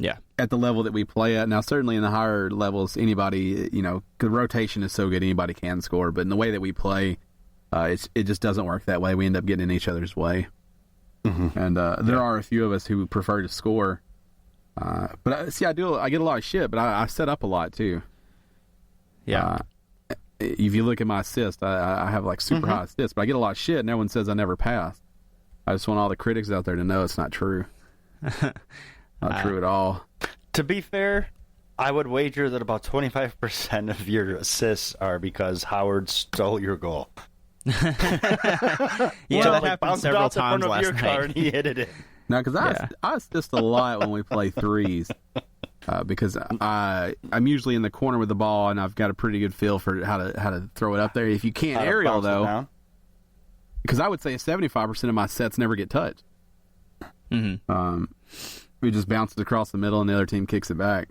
Yeah. At the level that we play at. Now, certainly in the higher levels, anybody, the rotation is so good, anybody can score. But in the way that we play, it just doesn't work that way. We end up getting in each other's way. Mm-hmm. And there are a few of us who prefer to score. But I get a lot of shit, but I set up a lot too. Yeah. If you look at my assist, I have like super high assists, but I get a lot of shit and everyone says I never pass. I just want all the critics out there to know it's not true. Not true at all. To be fair, I would wager that about 25% of your assists are because Howard stole your goal. Yeah, that happened several times last your night. car and he hit it in. No, because I assist a lot when we play threes. Because I'm usually in the corner with the ball and I've got a pretty good feel for how to throw it up there. If you can't aerial though, because I would say 75% of my sets never get touched. Mm-hmm. We just bounce it across the middle and the other team kicks it back.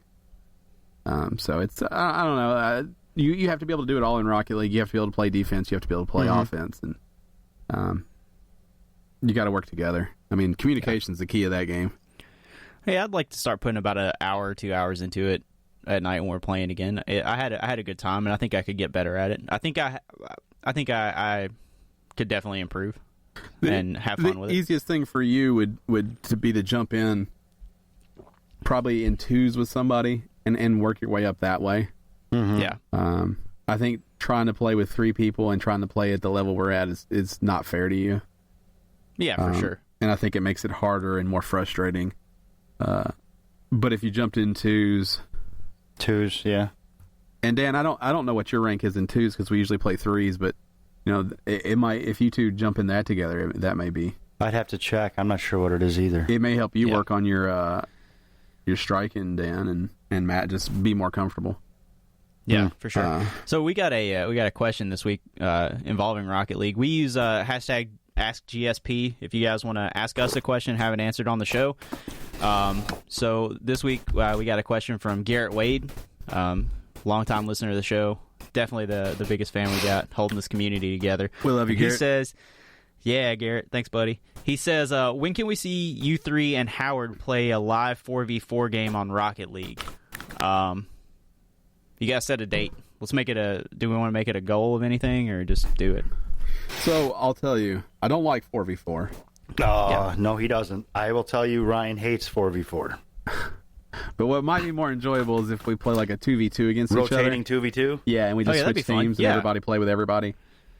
So it's I don't know. You have to be able to do it all in Rocket League. You have to be able to play defense. You have to be able to play offense, and you got to work together. I mean, communication's the key of that game. Hey, I'd like to start putting about an hour or 2 hours into it at night when we're playing again. I had a good time, and I think I could get better at it. I think I could definitely improve and have fun with it. The easiest thing for you would to be to jump in probably in twos with somebody and work your way up that way. Mm-hmm. Yeah. I think trying to play with three people and trying to play at the level we're at is not fair to you. Yeah, for sure. And I think it makes it harder and more frustrating. But if you jumped in twos, yeah. And Dan, I don't know what your rank is in twos because we usually play threes, but it might, if you two jump in that together, that may be. I'd have to check. I'm not sure what it is either. It may help you work on your striking, Dan, and Matt just be more comfortable. Yeah, for sure. So we got a question this week involving Rocket League. We use hashtag AskGSP if you guys want to ask us a question and have it answered on the show. So this week we got a question from Garrett Wade, longtime listener of the show. Definitely the biggest fan we got, holding this community together. We love you, Garrett. He says, yeah, Garrett, thanks, buddy. He says, when can we see you three and Howard play a live 4v4 game on Rocket League? You guys set a date. Let's make it do we want to make it a goal of anything or just do it? So I'll tell you, I don't like 4v4. No, he doesn't. I will tell you, Ryan hates 4v4. But what might be more enjoyable is if we play like a 2v2 against each other. Rotating 2v2? Yeah, and we just switch teams and everybody play with everybody.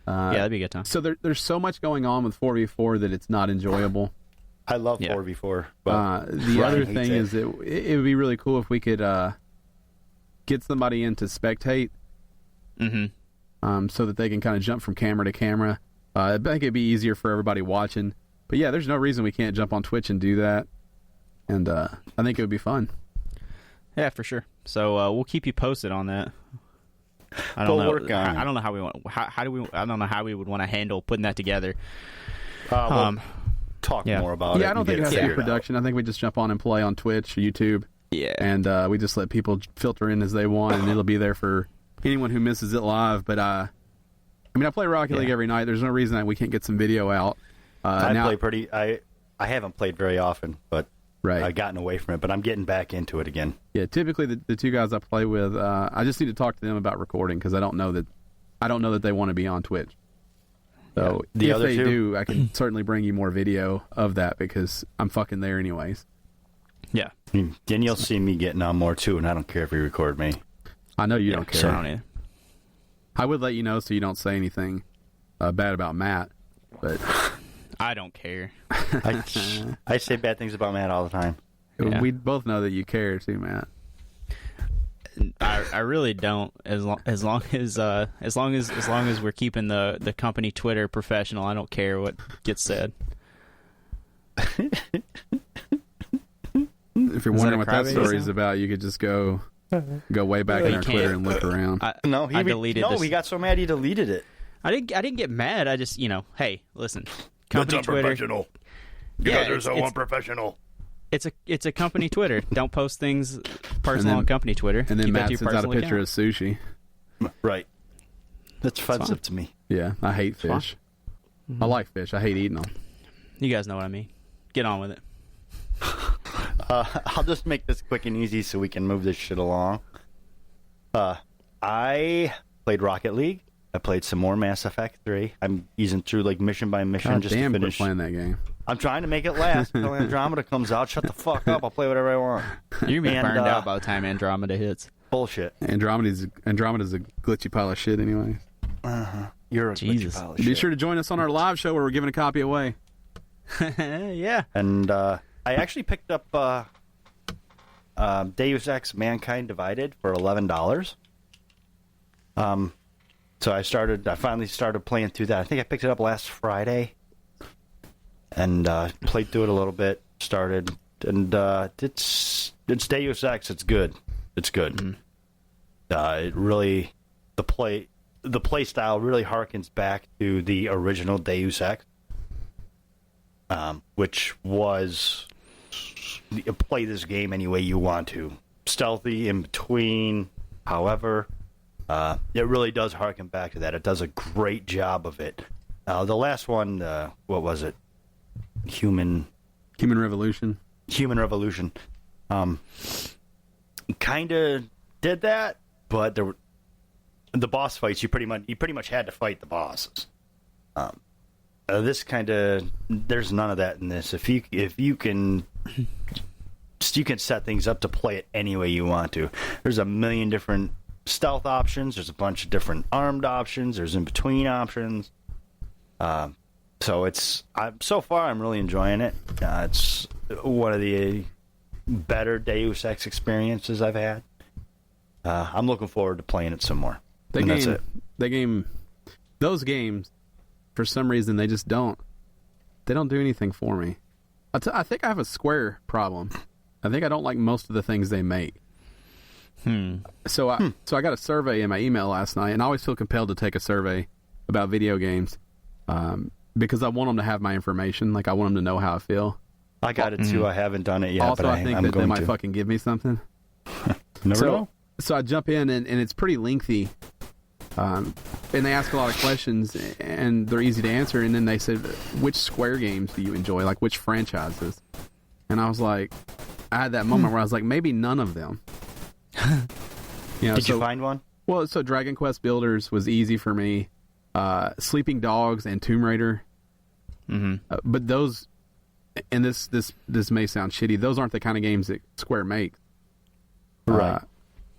Yeah, that'd be a good time. So there's so much going on with 4v4 that it's not enjoyable. I love 4v4. But the other thing is it would be really cool if we could get somebody in to spectate, so that they can kind of jump from camera to camera. I think it'd be easier for everybody watching. But yeah, there's no reason we can't jump on Twitch and do that. And I think it would be fun. Yeah, for sure. So we'll keep you posted on that. I don't know how we want. How do we? I don't know how we would want to handle putting that together. We'll talk more about it. Yeah, I don't think it has to be production. I think we just jump on and play on Twitch, YouTube. Yeah, and we just let people filter in as they want, and it'll be there for anyone who misses it live. But I play Rocket League every night. There's no reason that we can't get some video out. I haven't played very often, but I've gotten away from it, but I'm getting back into it again. Yeah, typically the two guys I play with, I just need to talk to them about recording because I don't know that they want to be on Twitch. So if they do, I can certainly bring you more video of that because I'm fucking there anyways. Yeah. Then you'll see me getting on more too, and I don't care if you record me. I know you don't care. So I don't either. I would let you know so you don't say anything bad about Matt, but I don't care. I say bad things about Matt all the time. Yeah. We both know that you care too, Matt. I really don't. As long as we're keeping the company Twitter professional, I don't care what gets said. If you're wondering what that story is about, you could just go way back in our Twitter and look around. He deleted. No, he got so mad he deleted it. I didn't get mad. I just hey, listen, company Twitter. You guys are so unprofessional. It's a company Twitter. Don't post things personal on company Twitter. And then Keep Matt that to your sends out a personal picture account. of sushi. Right. That's offensive to me. Yeah, I hate fish. Mm-hmm. I like fish. I hate eating them. You guys know what I mean. Get on with it. I'll just make this quick and easy so we can move this shit along. I played Rocket League. I played some more Mass Effect 3. I'm easing through mission by mission God just damn, to quit finish. playing that game. I'm trying to make it last until Andromeda comes out. Shut the fuck up. I'll play whatever I want. You're gonna be burned out by the time Andromeda hits. Bullshit. Andromeda's a glitchy pile of shit anyway. You're a Jesus. glitchy pile of Be shit. sure to join us on our live show where we're giving a copy away. Yeah. And I actually picked up Deus Ex Mankind Divided for $11. So I finally started playing through that. I think I picked it up last Friday. And played through it a little bit, started, and it's Deus Ex. It's good. It's good. Mm-hmm. It really the play style really harkens back to the original Deus Ex, which was play this game any way you want to, stealthy in between. However, it really does harken back to that. It does a great job of it. The last one, what was it? Human Revolution. Human Revolution. Kind of did that, but the boss fights you pretty much had to fight the bosses. This kind of there's none of that in this. If you can set things up to play it any way you want to. There's a million different stealth options. There's a bunch of different armed options. There's in between options. So so far I'm really enjoying it. It's one of the better Deus Ex experiences I've had. I'm looking forward to playing it some more. That's it. Those games, for some reason, they just don't do anything for me. I think I have a Square problem. I think I don't like most of the things they make. So I got a survey in my email last night, and I always feel compelled to take a survey about video games. Because I want them to have my information. Like, I want them to know how I feel. I got it, too. I haven't done it yet, also, but I think that they might fucking give me something. Never know. So I jump in, and it's pretty lengthy. And they ask a lot of questions, and they're easy to answer. And then they said, which Square games do you enjoy? Like, which franchises? And I was like, I had that moment where I was like, maybe none of them. Did you find one? Well, so Dragon Quest Builders was easy for me. Sleeping Dogs and Tomb Raider. Mm-hmm. But those, and this may sound shitty, those aren't the kind of games that Square makes. Right.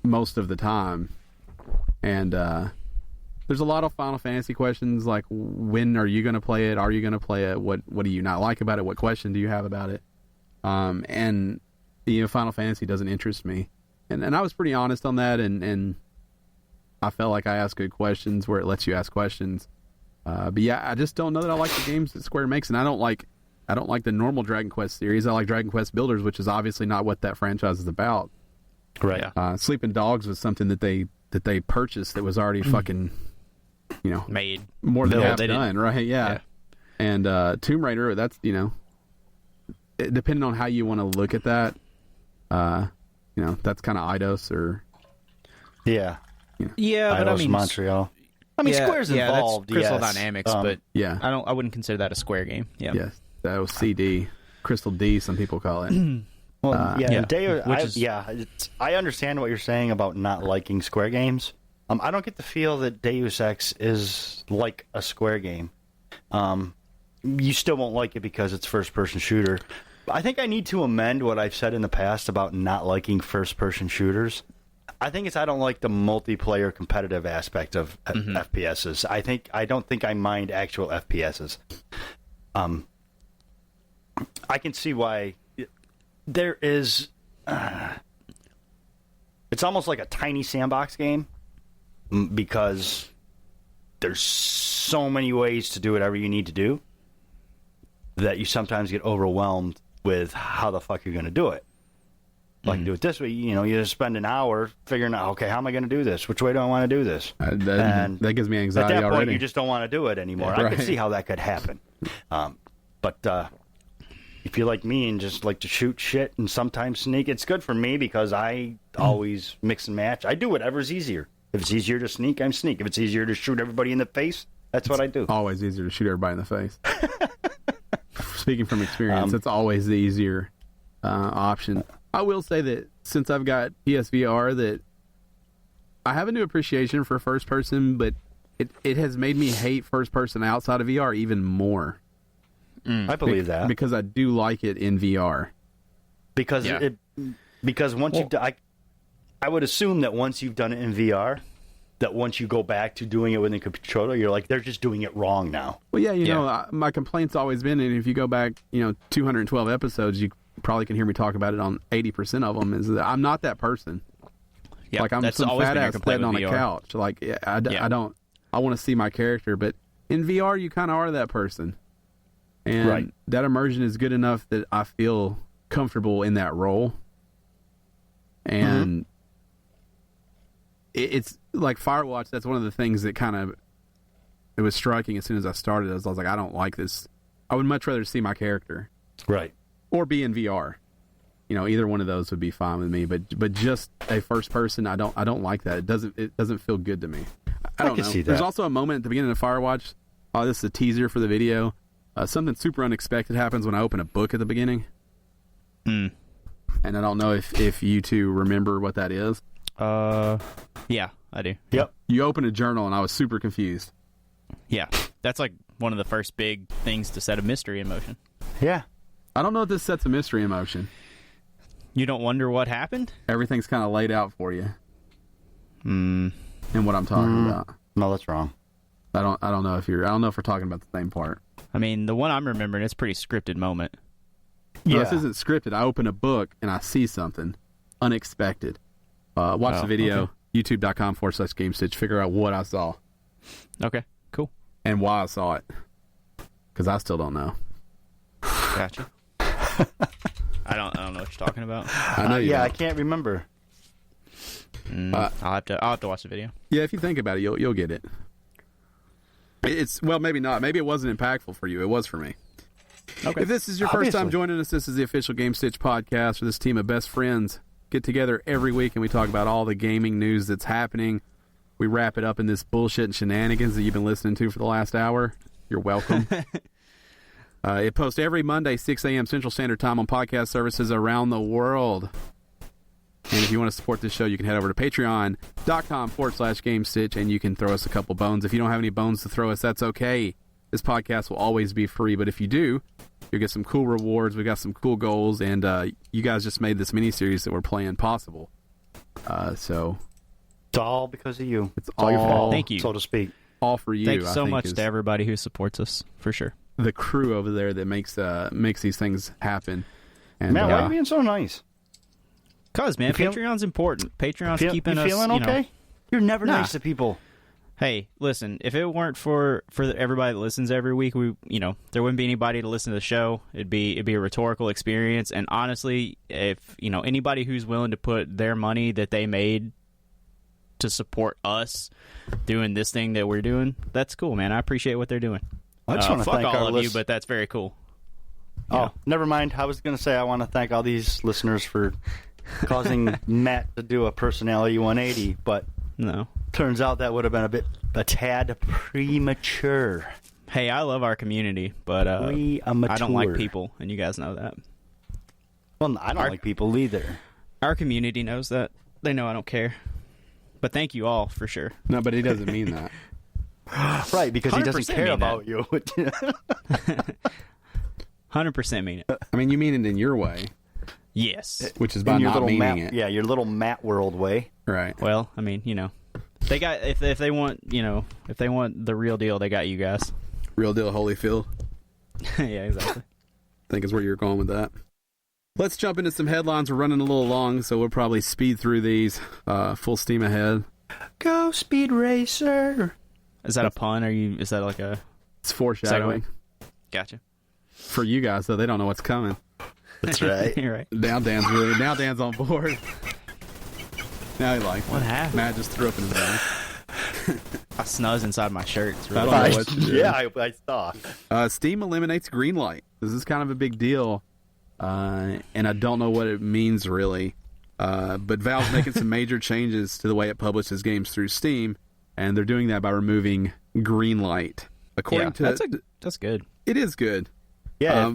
Most of the time. And there's a lot of Final Fantasy questions like, when are you going to play it? Are you going to play it? What do you not like about it? What question do you have about it? And Final Fantasy doesn't interest me. And I was pretty honest on that, and I felt like I asked good questions where it lets you ask questions. But yeah, I just don't know that I like the games that Square makes, and I don't like the normal Dragon Quest series. I like Dragon Quest Builders, which is obviously not what that franchise is about. Right. Sleeping Dogs was something that they purchased that was already fucking, made more than half done, right? Yeah. And Tomb Raider, that's depending on how you want to look at that, that's kind of Eidos or yeah. Yeah, but I mean Montreal. I mean, Square's involved. That's Crystal yes. Dynamics, but yeah, I wouldn't consider that a Square game. Yeah. Yes, that was CD, Crystal D, some people call it. Well, yeah. I understand what you're saying about not liking Square games. I don't get the feel that Deus Ex is like a Square game. You still won't like it because it's first-person shooter. I think I need to amend what I've said in the past about not liking first-person shooters. I think I don't like the multiplayer competitive aspect of FPSs. I don't think I mind actual FPSs. I can see why there is. It's almost like a tiny sandbox game because there's so many ways to do whatever you need to do that you sometimes get overwhelmed with how the fuck you're going to do it. Like, do it this way, you just spend an hour figuring out, okay, how am I going to do this? Which way do I want to do this? That gives me anxiety at that already. point, you just don't want to do it anymore. Yeah, right. I can see how that could happen. But if you're like me and just like to shoot shit and sometimes sneak, it's good for me because I always mix and match. I do whatever's easier. If it's easier to sneak, I'm sneak. If it's easier to shoot everybody in the face, that's what I do. Always easier to shoot everybody in the face. Speaking from experience, it's always the easier option. I will say that since I've got PSVR, that I have a new appreciation for first person, but it has made me hate first person outside of VR even more. I believe that because I do like it in VR. Because once you've done, I would assume that once you've done it in VR, that once you go back to doing it with a controller, you're like, they're just doing it wrong now. Well, yeah, know, my complaint's always been, and if you go back, 212 episodes, you probably can hear me talk about it on 80% of them, is that I'm not that person. Yeah, like, I'm some fat ass sitting on a couch. Like, I want to see my character, but in VR, you kind of are that person. And that immersion is good enough that I feel comfortable in that role. And it's like Firewatch, that's one of the things that it was striking as soon as I started. I was like, I don't like this. I would much rather see my character. Right. Or be in VR. Either one of those would be fine with me. But just a first person, I don't like that. It doesn't feel good to me. I don't know. See that. There's also a moment at the beginning of Firewatch. This is a teaser for the video. Something super unexpected happens when I open a book at the beginning. And I don't know if you two remember what that is. Yeah, I do. Yep. You open a journal, and I was super confused. Yeah, that's like one of the first big things to set a mystery in motion. Yeah. I don't know if this sets a mystery in motion. You don't wonder what happened? Everything's kind of laid out for you. And what I'm talking about. No, that's wrong. I don't know if we're talking about the same part. I mean, the one I'm remembering, it's a pretty scripted moment. No, this isn't scripted. I open a book and I see something unexpected. Watch the video, youtube.com/Gamestitch. Figure out what I saw. Okay, cool. And why I saw it. Because I still don't know. Gotcha. I don't know what you're talking about. I know you don't. I can't remember. I'll have to watch the video. Yeah, if you think about it, you'll get it. Maybe not. Maybe it wasn't impactful for you. It was for me. Okay. If this is your first time joining us, this is the official Gamestitch Podcast, where this team of best friends get together every week and we talk about all the gaming news that's happening. We wrap it up in this bullshit and shenanigans that you've been listening to for the last hour. You're welcome. It posts every Monday, 6 a.m. Central Standard Time on podcast services around the world. And if you want to support this show, you can head over to patreon.com/Gamestitch and you can throw us a couple bones. If you don't have any bones to throw us, that's okay. This podcast will always be free, but if you do, you'll get some cool rewards. We got some cool goals, and you guys just made this mini-series that we're playing possible. So it's all because of you. It's all your fault. Thank you. So to speak. All for you. Thanks so much to everybody who supports us, for sure. The crew over there that makes these things happen. And, man, why are you being so nice? Because, man, Patreon's important. Patreon's keeping us... You feeling okay? You're never nice to people. Hey, listen, if it weren't for everybody that listens every week, there wouldn't be anybody to listen to the show. It'd be a rhetorical experience. And honestly, if, anybody who's willing to put their money that they made to support us doing this thing that we're doing, that's cool, man. I appreciate what they're doing. I just want to thank all of you, but that's very cool. Oh, never mind. I was going to say I want to thank all these listeners for causing Matt to do a personality 180, but no. Turns out that would have been a tad premature. Hey, I love our community, but I don't like people, and you guys know that. Well, I don't like people either. Our community knows that. They know I don't care. But thank you all for sure. No, but he doesn't mean that. Right, because he doesn't 100% care mean about you. 100% mean it. I mean, you mean it in your way, Yes. which is by In your not little meaning it. Yeah, your little Matt World way. Right. Well, I mean, they got if they want, if they want the real deal, they got you guys. Real deal Holyfield, Yeah, exactly. I think is where you're going with that. Let's jump into some headlines. We're running a little long, so we'll probably speed through these full steam ahead. Go Speed Racer. Is that a pun? Is that like a It's foreshadowing. Gotcha. For you guys, though, they don't know what's coming. That's right. You're right. Now Dan's on board. Now he likes What it. happened? Matt just threw up in his mouth. I snuzz inside my shirt. It's I really don't know what to do. Yeah, I saw. Steam eliminates Greenlight. This is kind of a big deal, and I don't know what it means really. But Valve's making some major changes to the way it publishes games through Steam, and they're doing that by removing Greenlight. According to that's good. It is good. Yeah.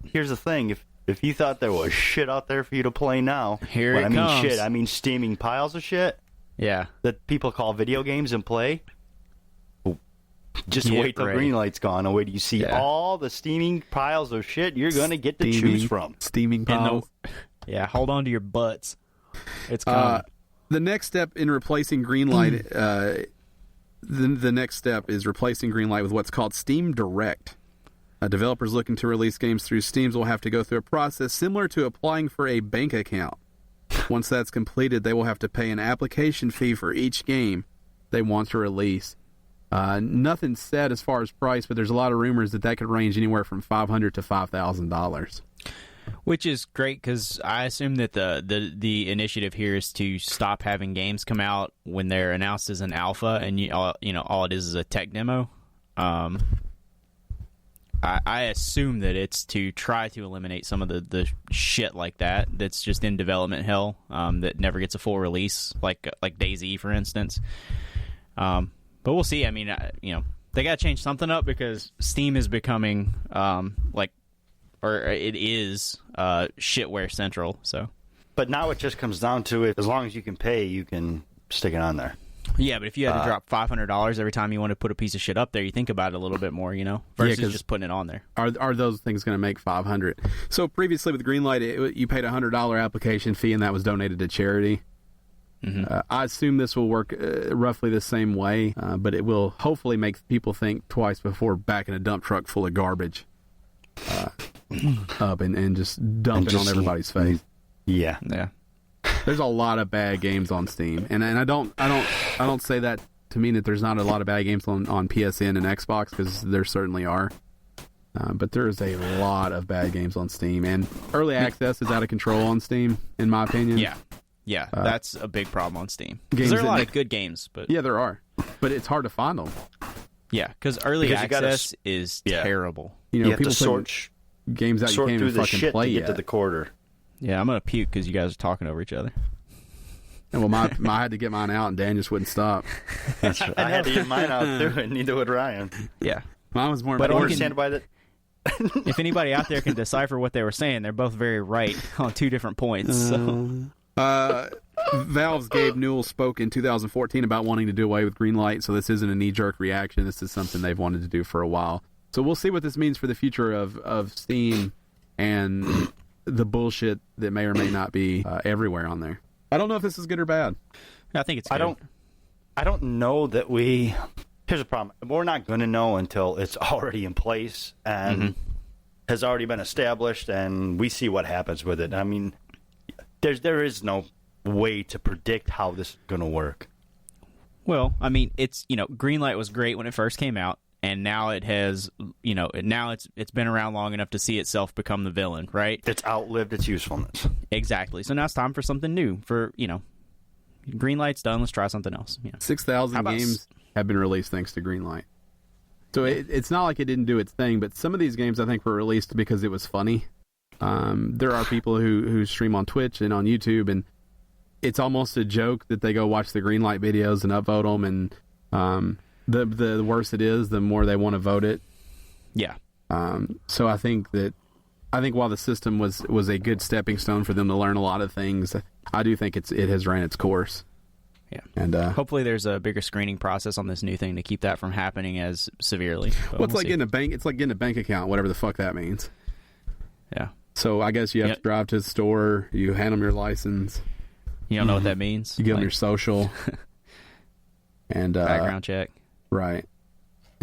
Here's the thing: if you thought there was shit out there for you to play now, Here when it I mean comes. shit, I mean steaming piles of shit Yeah. that people call video games and play. Just Get wait till ready. Greenlight's gone, and wait till you see Yeah. all the steaming piles of shit you're gonna get to choose from. Steaming piles. Yeah, hold on to your butts. It's coming. The next step in replacing Greenlight, the next step is replacing Greenlight with what's called Steam Direct. Developers looking to release games through Steam will have to go through a process similar to applying for a bank account. Once that's completed, they will have to pay an application fee for each game they want to release. Nothing said as far as price, but there's a lot of rumors that could range anywhere from $500 to $5,000. Which is great because I assume that the initiative here is to stop having games come out when they're announced as an alpha and all it is a tech demo. I assume that it's to try to eliminate some of the shit like that's just in development hell that never gets a full release, like DayZ, for instance. But we'll see. I mean, they got to change something up because Steam is becoming it is shitware central. So, But now it just comes down to it. As long as you can pay, you can stick it on there. yeah, but if you had to drop $500 every time you want to put a piece of shit up there, you think about it a little bit more, versus just putting it on there. Are those things going to make $500? So previously with Greenlight, you paid a $100 application fee, and that was donated to charity. Mm-hmm. I assume this will work roughly the same way, but it will hopefully make people think twice before backing a dump truck full of garbage up and just dumping on everybody's face. Yeah. Yeah. There's a lot of bad games on Steam, and I don't say that to mean that there's not a lot of bad games on PSN and Xbox, because there certainly are. But there is a lot of bad games on Steam, and early access is out of control on Steam, in my opinion. Yeah, that's a big problem on Steam. Games There are a that lot make- of good games, but Yeah, there are, but it's hard to find them. yeah, because early Because you gotta access is terrible. You You have people to put games that you sort can't through even the fucking shit play to get yet. to the quarter. Yeah, I'm gonna puke because you guys are talking over each other. And well, I had to get mine out, and Dan just wouldn't stop. That's right. I had to get mine out too, and neither would Ryan. Yeah, Mine was more. But I don't we can- understand why that. if anybody out there can decipher what they were saying, they're both very right on two different points. So. Valve's Gabe Newell spoke in 2014 about wanting to do away with Greenlight, so this isn't a knee-jerk reaction. This is something they've wanted to do for a while. So we'll see what this means for the future of Steam and the bullshit that may or may not be everywhere on there. I don't know if this is good or bad. I think it's good. I don't know that we. Here's the problem: we're not going to know until it's already in place and has already been established, and we see what happens with it. I mean, there is no way to predict how this is going to work. Well, I mean, it's Greenlight was great when it first came out, and now it has now it's been around long enough to see itself become the villain, right? It's outlived its usefulness. Exactly. So now it's time for something new. For Greenlight's done. Let's try something else. 6,000 games have been released thanks to Greenlight. So it's not like it didn't do its thing, but some of these games I think were released because it was funny. There are people who stream on Twitch and on YouTube, and it's almost a joke that they go watch the Greenlight videos and upvote them, and the worse it is, the more they want to vote it. Yeah. So I think that I think while the system was a good stepping stone for them to learn a lot of things, I do think it has ran its course. Yeah, and hopefully there's a bigger screening process on this new thing to keep that from happening as severely. Well, it's like getting a bank. It's like getting a bank account, whatever the fuck that means. Yeah. So I guess you have to drive to the store. You hand them your license. You don't know what that means. You give them your social and background check. Right,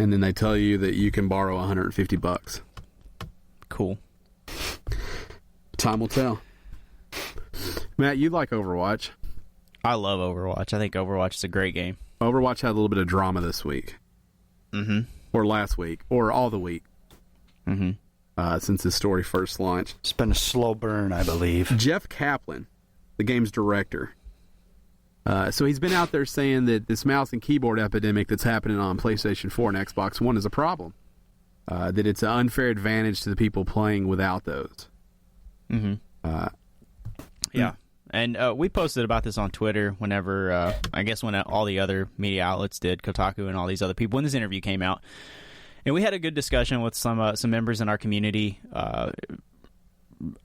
and then they tell you that you can borrow $150. Cool. Time will tell. Matt, you like Overwatch. I love Overwatch. I think Overwatch is a great game. Overwatch had a little bit of drama this week. Mm-hmm. Or last week. Or all the week. Mm-hmm. Since the story first launched. It's been a slow burn, I believe. Jeff Kaplan, the game's director. So he's been out there saying that this mouse and keyboard epidemic that's happening on PlayStation 4 and Xbox One is a problem. That it's an unfair advantage to the people playing without those. Mm-hmm. Yeah. And we posted about this on Twitter whenever, I guess when all the other media outlets did, Kotaku and all these other people, when this interview came out. And we had a good discussion with some members in our community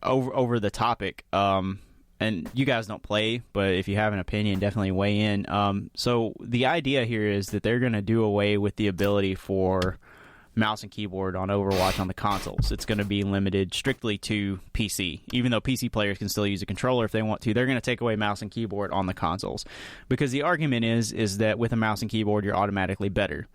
over the topic. And you guys don't play, but if you have an opinion, definitely weigh in. So the idea here is that they're going to do away with the ability for mouse and keyboard on Overwatch on the consoles. It's going to be limited strictly to PC. Even though PC players can still use a controller if they want to, they're going to take away mouse and keyboard on the consoles. Because the argument is that with a mouse and keyboard, you're automatically better.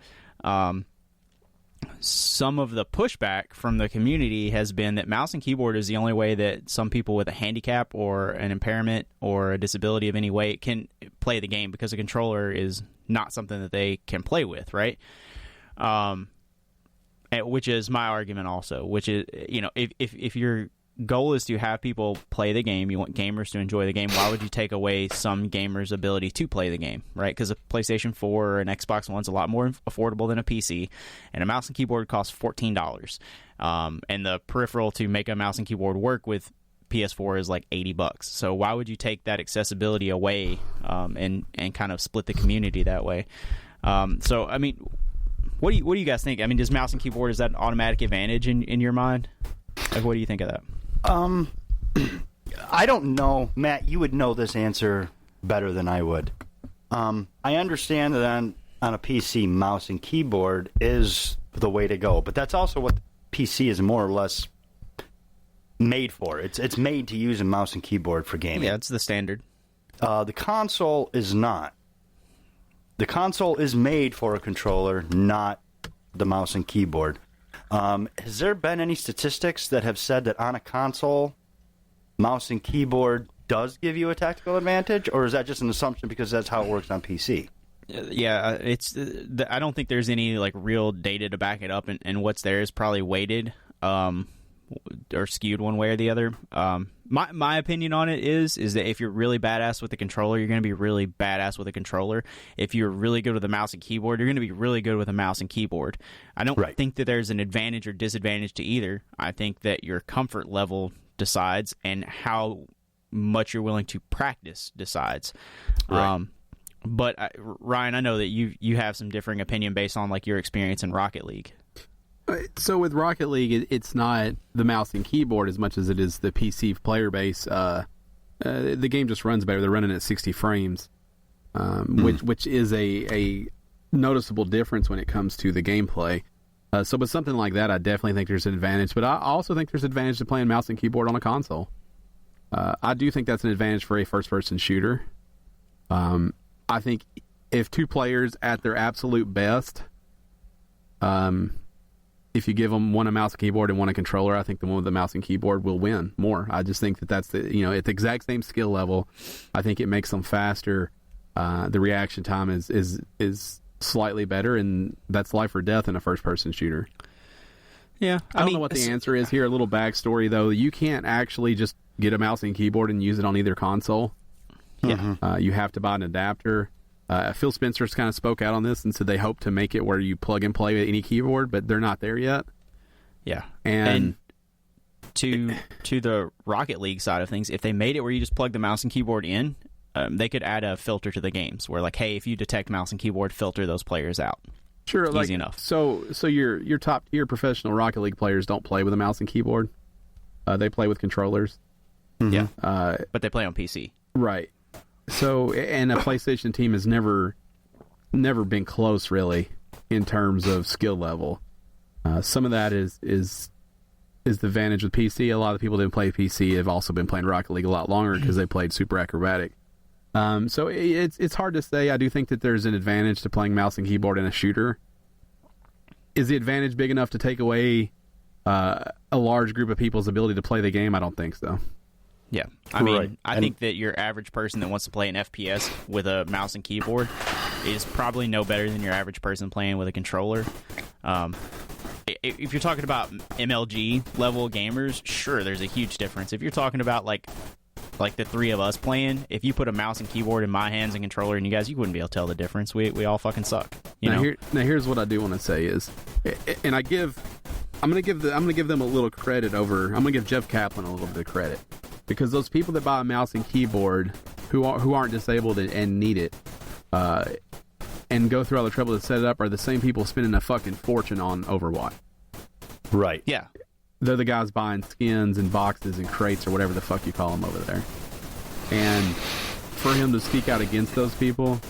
Some of the pushback from the community has been that mouse and keyboard is the only way that some people with a handicap or an impairment or a disability of any way can play the game, because a controller is not something that they can play with, right? Which is my argument also, which is, if your goal is to have people play the game, you want gamers to enjoy the game, why would you take away some gamers' ability to play the game, right? Because a PlayStation 4 or an Xbox One's a lot more affordable than a PC, and a mouse and keyboard costs $14. And the peripheral to make a mouse and keyboard work with PS4 is like $80. So why would you take that accessibility away and kind of split the community that way? So, I mean, what do you guys think? I mean, does mouse and keyboard, is that an automatic advantage in your mind? Like, what do you think of that? I don't know. Matt, you would know this answer better than I would. I understand that on a PC, mouse and keyboard is the way to go, but that's also what the PC is more or less made for. It's made to use a mouse and keyboard for gaming. Yeah, it's the standard. The console is not. The console is made for a controller, not the mouse and keyboard. Has there been any statistics that have said that on a console, mouse and keyboard does give you a tactical advantage, or is that just an assumption because that's how it works on PC? Yeah, it's. I don't think there's any like real data to back it up, and what's there is probably weighted or skewed one way or the other. My opinion on it is that if you're really badass with the controller, you're going to be really badass with a controller. If you're really good with a mouse and keyboard, you're going to be really good with a mouse and keyboard. I don't think that there's an advantage or disadvantage to either. I think that your comfort level decides, and how much you're willing to practice decides. Right. But Ryan, I know that you have some differing opinion based on like your experience in Rocket League. So with Rocket League, it's not the mouse and keyboard as much as it is the PC player base. The game just runs better. They're running at 60 frames, which is a noticeable difference when it comes to the gameplay. So with something like that, I definitely think there's an advantage. But I also think there's an advantage to playing mouse and keyboard on a console. I do think that's an advantage for a first-person shooter. I think if two players at their absolute best, if you give them one a mouse and keyboard and one a controller, I think the one with the mouse and keyboard will win more. I just think that's at the exact same skill level. I think it makes them faster. The reaction time is slightly better, and that's life or death in a first-person shooter. Yeah, I don't know what the answer is here. A little backstory, though. You can't actually just get a mouse and keyboard and use it on either console. Yeah. You have to buy an adapter. Phil Spencer's kind of spoke out on this and said they hope to make it where you plug and play with any keyboard, but they're not there yet. Yeah. And to the Rocket League side of things, if they made it where you just plug the mouse and keyboard in, they could add a filter to the games where, like, hey, if you detect mouse and keyboard, filter those players out. Sure, easy enough. So your top tier professional Rocket League players don't play with a mouse and keyboard? They play with controllers. Yeah, but they play on PC. Right. So, and a PlayStation team has never been close, really, in terms of skill level. Some of that is the advantage with PC. A lot of the people that play PC have also been playing Rocket League a lot longer because they played Super Acrobatic. So it's hard to say. I do think that there's an advantage to playing mouse and keyboard in a shooter. Is the advantage big enough to take away a large group of people's ability to play the game? I don't think so. Yeah, I mean, I think that your average person that wants to play an FPS with a mouse and keyboard is probably no better than your average person playing with a controller. If you're talking about MLG level gamers, sure, there's a huge difference. If you're talking about like the three of us playing, if you put a mouse and keyboard in my hands and controller and you guys, you wouldn't be able to tell the difference. We all fucking suck. Now here's what I do want to say is, and I'm gonna give them a little credit over. I'm gonna give Jeff Kaplan a little bit of credit. Because those people that buy a mouse and keyboard who aren't disabled and need it, and go through all the trouble to set it up, are the same people spending a fucking fortune on Overwatch. Right. Yeah. They're the guys buying skins and boxes and crates or whatever the fuck you call them over there. And for him to speak out against those people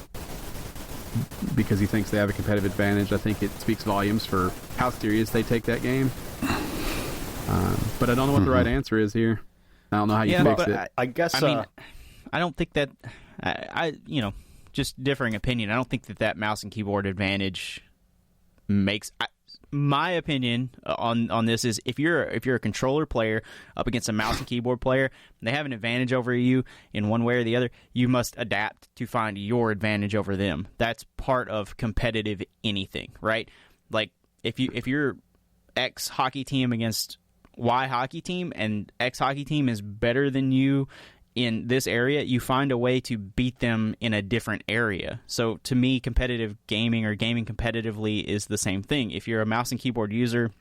because he thinks they have a competitive advantage, I think it speaks volumes for how serious they take that game. But I don't know what the right answer is here. I don't know how you fix it. I guess. I mean, I don't think that. Just differing opinion. I don't think that mouse and keyboard advantage makes. My opinion on this is if you're a controller player up against a mouse and keyboard player, and they have an advantage over you in one way or the other, you must adapt to find your advantage over them. That's part of competitive anything, right? Like if you're X hockey team against Y hockey team, and X hockey team is better than you in this area, you find a way to beat them in a different area. So to me, competitive gaming or gaming competitively is the same thing. If you're a mouse and keyboard user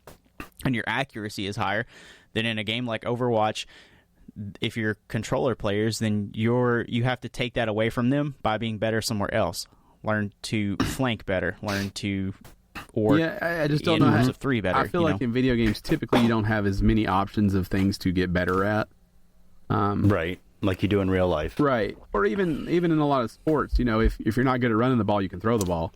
and your accuracy is higher, then in a game like Overwatch, if you're controller players, then you have to take that away from them by being better somewhere else. Learn to flank better, learn to I just don't know how of three better. I feel like in video games, typically you don't have as many options of things to get better at. Right, like you do in real life. Right, or even in a lot of sports, if you're not good at running the ball, you can throw the ball.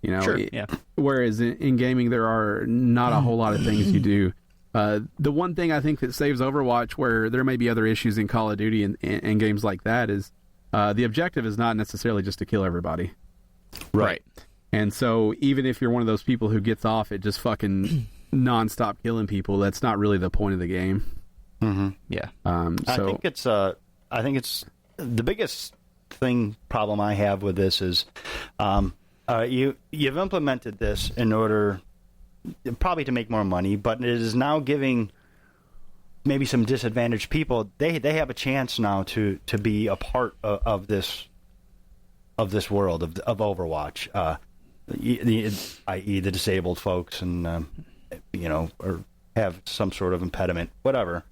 Sure, yeah. Whereas in gaming, there are not a whole lot of things you do. The one thing I think that saves Overwatch, where there may be other issues in Call of Duty and games like that, is the objective is not necessarily just to kill everybody. Right. And so even if you're one of those people who gets off at just fucking nonstop killing people, that's not really the point of the game. Mm-hmm. Yeah. I think it's the biggest problem I have with this is you've implemented this in order probably to make more money, but it is now giving maybe some disadvantaged people, they have a chance now to be a part of this world of Overwatch, i.e. the disabled folks and or have some sort of impediment, whatever.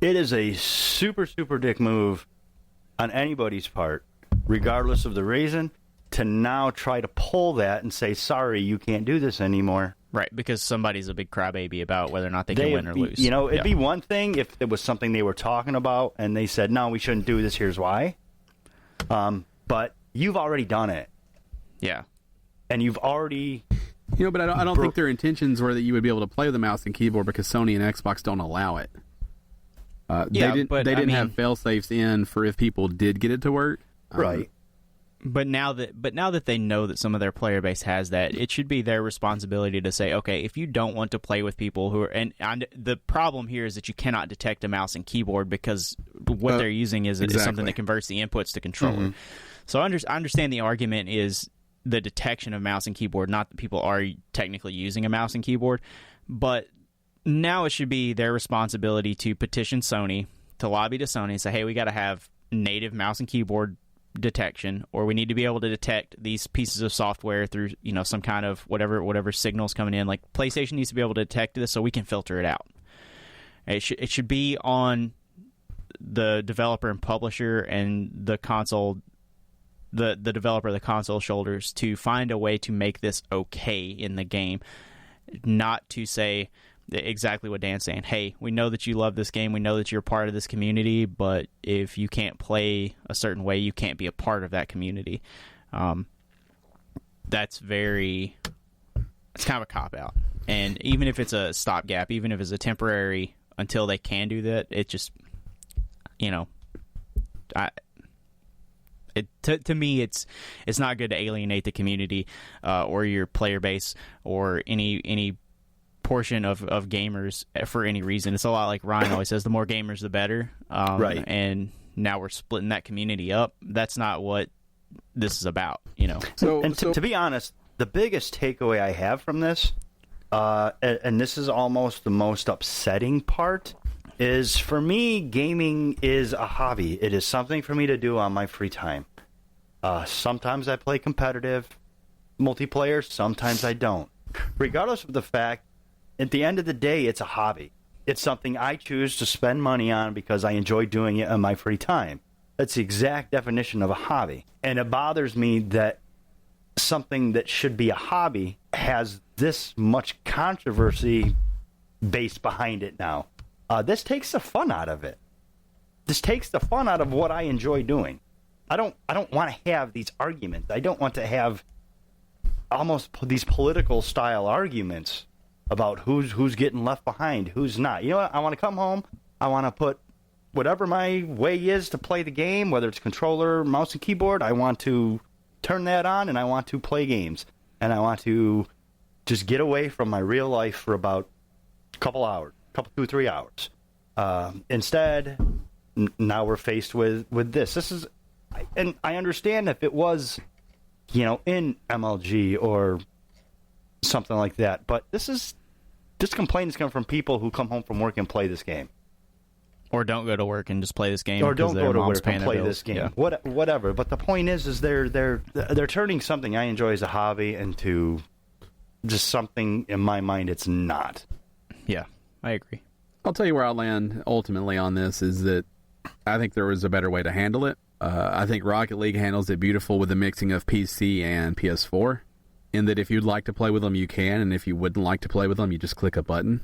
It is a super dick move on anybody's part, regardless of the reason, to now try to pull that and say, sorry, you can't do this anymore. Right, because somebody's a big crybaby about whether or not they can win or lose. It'd be one thing if it was something they were talking about and they said, no, we shouldn't do this, here's why. But you've already done it. Yeah. And you've already... but I don't think their intentions were that you would be able to play with a mouse and keyboard because Sony and Xbox don't allow it. They didn't have fail-safes in for if people did get it to work. Right. But now that they know that some of their player base has that, it should be their responsibility to say, okay, if you don't want to play with people who are... And the problem here is that you cannot detect a mouse and keyboard because what they're using is something that converts the inputs to controller. Mm-hmm. So I understand the argument is the detection of mouse and keyboard, not that people are technically using a mouse and keyboard. But now it should be their responsibility to petition Sony, to lobby to Sony and say, hey, we got to have native mouse and keyboard detection, or we need to be able to detect these pieces of software through some kind of whatever signals coming in. Like PlayStation needs to be able to detect this so we can filter it out. It should be on the developer and publisher and the console, the developer of the console shoulders to find a way to make this okay in the game, not to say, exactly what Dan's saying. Hey, we know that you love this game. We know that you're part of this community, but if you can't play a certain way, you can't be a part of that community. That's very... It's kind of a cop-out. And even if it's a stopgap, even if it's a temporary until they can do that, it just, to me, it's not good to alienate the community or your player base or any portion of gamers for any reason. It's a lot like Ryan always says, the more gamers, the better. Right. And now we're splitting that community up. That's not what this is about, So to be honest, the biggest takeaway I have from this, and this is almost the most upsetting part, is for me, gaming is a hobby. It is something for me to do on my free time. Sometimes I play competitive multiplayer, sometimes I don't. Regardless of the fact, at the end of the day, it's a hobby. It's something I choose to spend money on because I enjoy doing it in my free time. That's the exact definition of a hobby. And it bothers me that something that should be a hobby has this much controversy based behind it now. This takes the fun out of it. This takes the fun out of what I enjoy doing. I don't want to have these arguments. I don't want to have almost these political style arguments about who's getting left behind, who's not. You know what? I want to come home. I want to put whatever my way is to play the game, whether it's controller, mouse, and keyboard. I want to turn that on, and I want to play games. And I want to just get away from my real life for about a couple hours, 2-3 hours. Instead, now we're faced with this. This is, and I understand if it was, in MLG or something like that, but this complaint is coming from people who come home from work and play this game. Or don't go to work and just play this game. Or don't go to work and play bills. this game. Yeah. Whatever. But the point is they're turning something I enjoy as a hobby into just something in my mind it's not. Yeah, I agree. I'll tell you where I land ultimately on this is that I think there was a better way to handle it. I think Rocket League handles it beautiful with the mixing of PC and PS4, in that if you'd like to play with them, you can, and if you wouldn't like to play with them, you just click a button.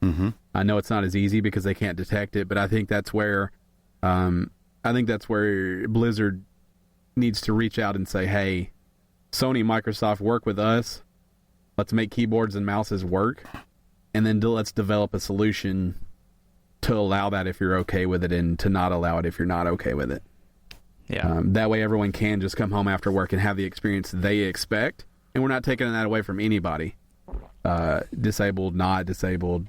Mm-hmm. I know it's not as easy because they can't detect it, but I think that's where Blizzard needs to reach out and say, "Hey, Sony and Microsoft, work with us. Let's make keyboards and mouses work, and then let's develop a solution to allow that if you're okay with it, and to not allow it if you're not okay with it." Yeah. That way, everyone can just come home after work and have the experience they expect, and we're not taking that away from anybody, disabled, not disabled,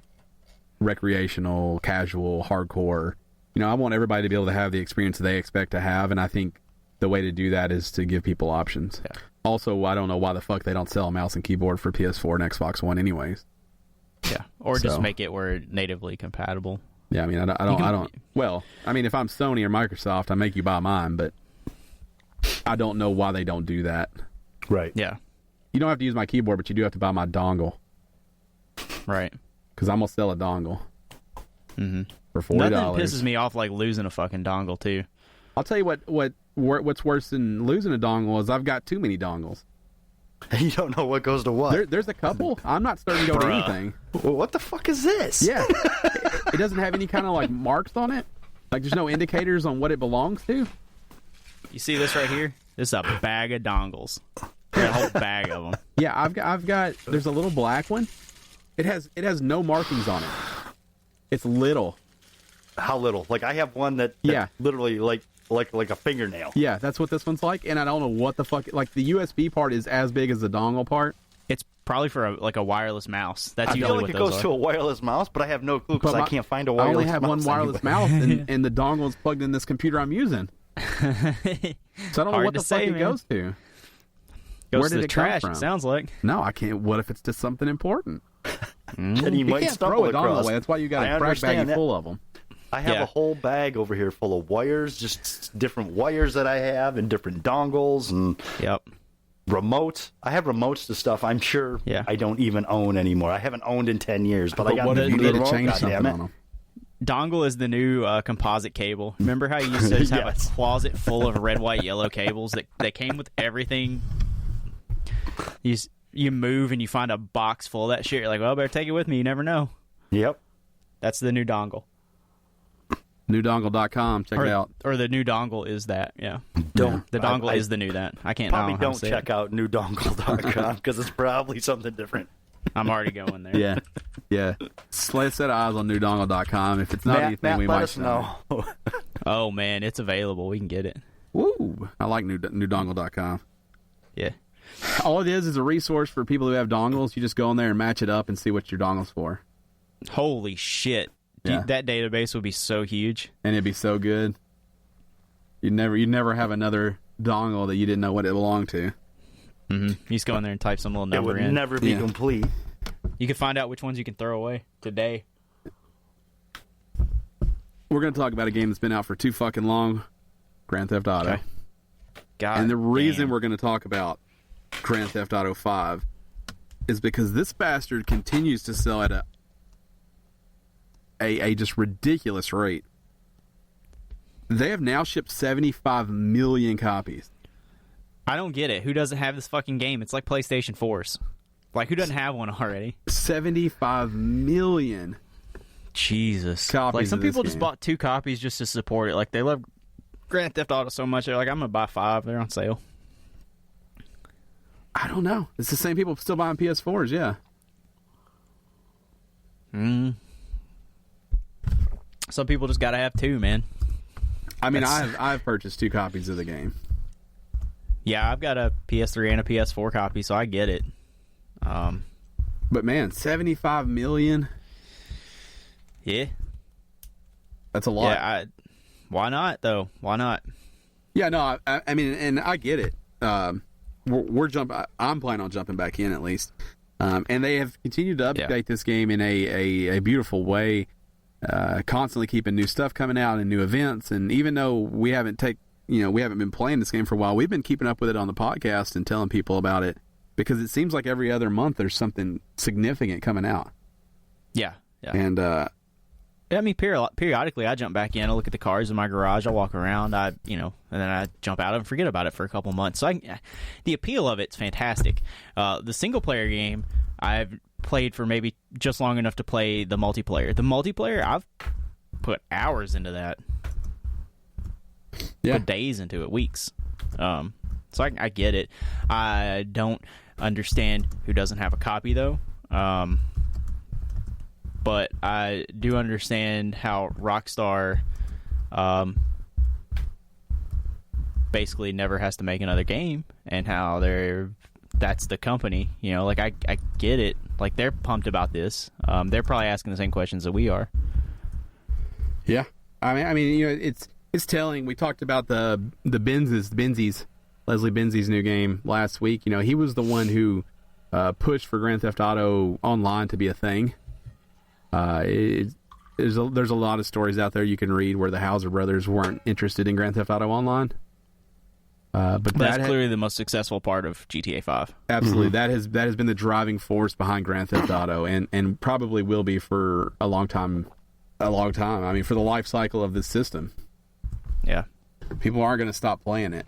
recreational, casual, hardcore. I want everybody to be able to have the experience they expect to have, and I think the way to do that is to give people options. Yeah. Also, I don't know why the fuck they don't sell a mouse and keyboard for PS4 and Xbox One anyways. Yeah, or just make it where it's natively compatible. Yeah, I mean, I don't. Well, I mean, if I'm Sony or Microsoft, I make you buy mine, but I don't know why they don't do that. Right. Yeah. You don't have to use my keyboard, but you do have to buy my dongle. Right. Because I'm gonna sell a dongle for $40. Nothing pisses me off like losing a fucking dongle too. I'll tell you what's worse than losing a dongle is I've got too many dongles. You don't know what goes to what. There's a couple. I'm not starting to go to anything. Well, what the fuck is this? Yeah. It doesn't have any kind of like marks on it. Like there's no indicators on what it belongs to. You see this right here? This is a bag of dongles. A whole bag of them. Yeah, I've got. There's a little black one. It has no markings on it. It's little. How little? Like I have one that literally like a fingernail. Yeah, that's what this one's like, and I don't know what the fuck. Like the USB part is as big as the dongle part. It's probably for a wireless mouse. That's I usually feel what like it those goes are. to a wireless mouse, but I have no clue because I can't find a wireless mouse. I only have one wireless mouse, and the dongle is plugged in this computer I'm using. So I don't know what the fuck it goes to. Where did it trash? Come from? It sounds like. No, I can't. What if it's just something important? And you might can't stumble throw a dongle across. away. That's why you got a crack baggie full of them. I have a whole bag over here full of wires, just different wires that I have, and different dongles and remotes. I have remotes to stuff I'm sure I don't even own anymore. I haven't owned in 10 years, but I got the remote. to change something on them. Dongle is the new composite cable. Remember how you used to just have a closet full of red, white, yellow cables that came with everything? You move and you find a box full of that shit. You're like, well, I better take it with me. You never know. Yep. That's the new dongle. Newdongle.com. Check it out. Or the new dongle is that, yeah. Don't. The dongle is the new that. I can't Probably know how don't to say check it. out newdongle.com because it's probably something different. I'm already going there. Yeah. Yeah. Let's set eyes on newdongle.com. If it's not anything, Matt, we let might us know. Oh, man, it's available. We can get it. Woo! I like newdongle.com. Yeah. All it is a resource for people who have dongles. You just go in there and match it up and see what your dongle's for. Holy shit. Yeah. Dude, that database would be so huge. And it'd be so good. You'd never have another dongle that you didn't know what it belonged to. Mm-hmm. You just go in there and type some little It number would in. never be complete. You can find out which ones you can throw away today. We're going to talk about a game that's been out for too fucking long. Grand Theft Auto. Okay. God And the reason damn. we're going to talk about Grand Theft Auto 5 is because this bastard continues to sell at a just ridiculous rate. They have now shipped 75 million copies. I don't get it. Who doesn't have this fucking game? It's like PlayStation 4's. Like, who doesn't have one already? 75 million Jesus. copies. Like, some of this people just game. bought 2 copies just to support it. Like, they love Grand Theft Auto so much, they're like, I'm going to buy 5. They're on sale. I don't know. It's the same people still buying PS4s, yeah. Some people just got to have 2, man. I mean, That's- I've purchased 2 copies of the game. Yeah, I've got a PS3 and a PS4 copy, so I get it. But man, 75 million? Yeah. That's a lot. Yeah, why not, though? Why not? Yeah, no, I mean, and I get it. We're I'm planning on jumping back in at least, and they have continued to update this game in a beautiful way, constantly keeping new stuff coming out and new events. And even though we haven't been playing this game for a while, we've been keeping up with it on the podcast and telling people about it because it seems like every other month there's something significant coming out. Yeah, yeah. And I mean, periodically I jump back in, I look at the cars in my garage, I walk around, and then I jump out and forget about it for a couple months. So the appeal of it's fantastic. The single player game I've played for maybe just long enough to play the multiplayer. The multiplayer, I've put hours into that. Yeah. Put days into it, weeks. So I get it. I don't understand who doesn't have a copy though. But I do understand how Rockstar basically never has to make another game, and how that's the company. Like I get it. Like they're pumped about this. They're probably asking the same questions that we are. yeah, I mean, it's telling. We talked about the Benzies, Leslie Benzies' new game last week. He was the one who pushed for Grand Theft Auto Online to be a thing. There's a lot of stories out there you can read where the Hauser brothers weren't interested in Grand Theft Auto Online. But That's clearly the most successful part of GTA 5. Absolutely. Mm-hmm. That has been the driving force behind Grand Theft Auto and probably will be for a long time. I mean, for the life cycle of this system. Yeah. People aren't going to stop playing it.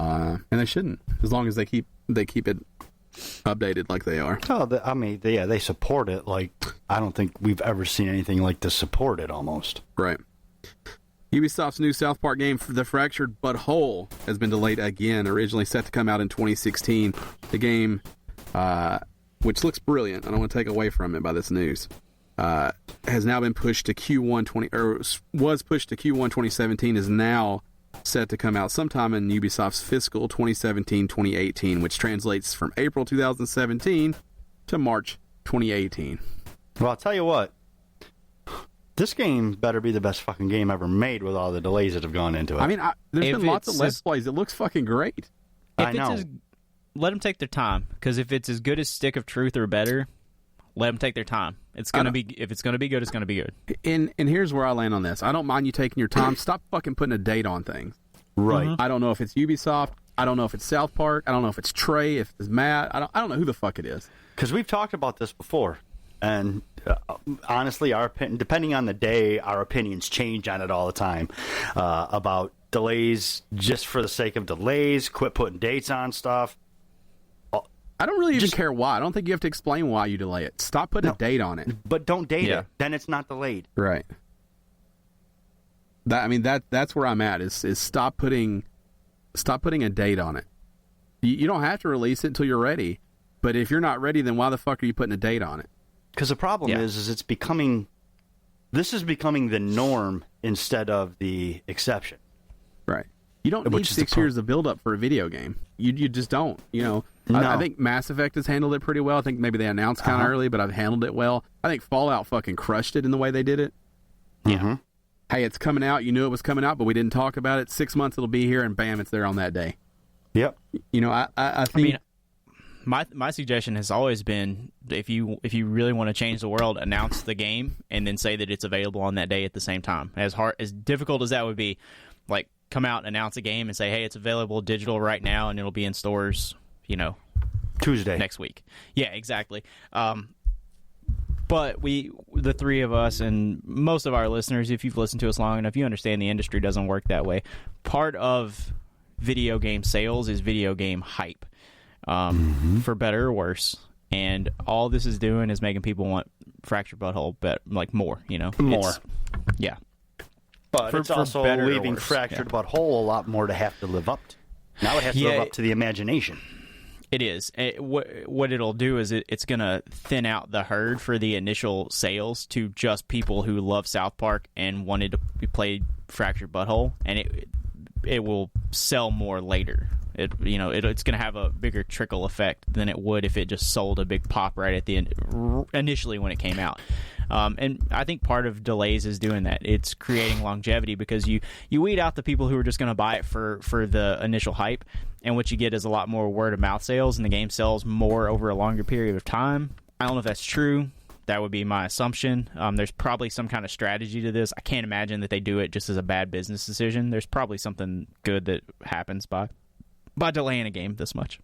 And they shouldn't, as long as they keep it updated like they are. Oh, they support it. Like, I don't think we've ever seen anything like this support it almost. Right. Ubisoft's new South Park game, The Fractured But Whole, has been delayed again. Originally set to come out in 2016. The game, which looks brilliant, I don't want to take away from it by this news, has now been pushed to was pushed to Q1 2017, is now set to come out sometime in Ubisoft's fiscal 2017-2018, which translates from April 2017 to March 2018. Well, I'll tell you what. This game better be the best fucking game ever made with all the delays that have gone into it. I mean, there's If been lots of it's Let's Plays. It looks fucking great. I know. Let them take their time, because if it's as good as Stick of Truth or better, let them take their time. It's gonna be if it's gonna be good, it's gonna be good. And here's where I land on this. I don't mind you taking your time. Stop fucking putting a date on things. Right. I don't know if it's Ubisoft. I don't know if it's South Park. I don't know if it's Trey. If it's Matt. I don't know who the fuck it is. Because we've talked about this before, and honestly, depending on the day, our opinions change on it all the time. About delays just for the sake of delays. Quit putting dates on stuff. I don't really even care why. I don't think you have to explain why you delay it. Stop putting a date on it. But don't date it. Then it's not delayed. Right. That's where I'm at. Is stop putting a date on it. You don't have to release it until you're ready. But if you're not ready, then why the fuck are you putting a date on it? Because the problem is it's becoming. This is becoming the norm instead of the exception. Right. You don't need 6 years of build up for a video game. You just don't. No. I think Mass Effect has handled it pretty well. I think maybe they announced kind of early, but I've handled it well. I think Fallout fucking crushed it in the way they did it. Yeah. Mm-hmm. Hey, it's coming out. You knew it was coming out, but we didn't talk about it. 6 months it'll be here, and bam, it's there on that day. Yep. I think. My suggestion has always been if you really want to change the world, announce the game and then say that it's available on that day at the same time. As difficult as that would be, like come out, announce a game, and say, hey, it's available digital right now, and it'll be in stores, Tuesday next week. Yeah, exactly. But the three of us and most of our listeners, if you've listened to us long enough, you understand the industry doesn't work that way. Part of video game sales is video game hype, for better or worse. And all this is doing is making people want Fractured Butthole more, More. Yeah. But it's also leaving Fractured Butthole a lot more to have to live up to. Now it has to live up to the imagination. It is. What it'll do is it's going to thin out the herd for the initial sales to just people who love South Park and wanted to play Fractured Butthole, and it will sell more later. It's going to have a bigger trickle effect than it would if it just sold a big pop right at the end, initially when it came out. And I think part of delays is doing that. It's creating longevity because you weed out the people who are just going to buy it for the initial hype, and what you get is a lot more word of mouth sales, and the game sells more over a longer period of time. I don't know if that's true. That would be my assumption. There's probably some kind of strategy to this. I can't imagine that they do it just as a bad business decision. There's probably something good that happens by delaying a game this much.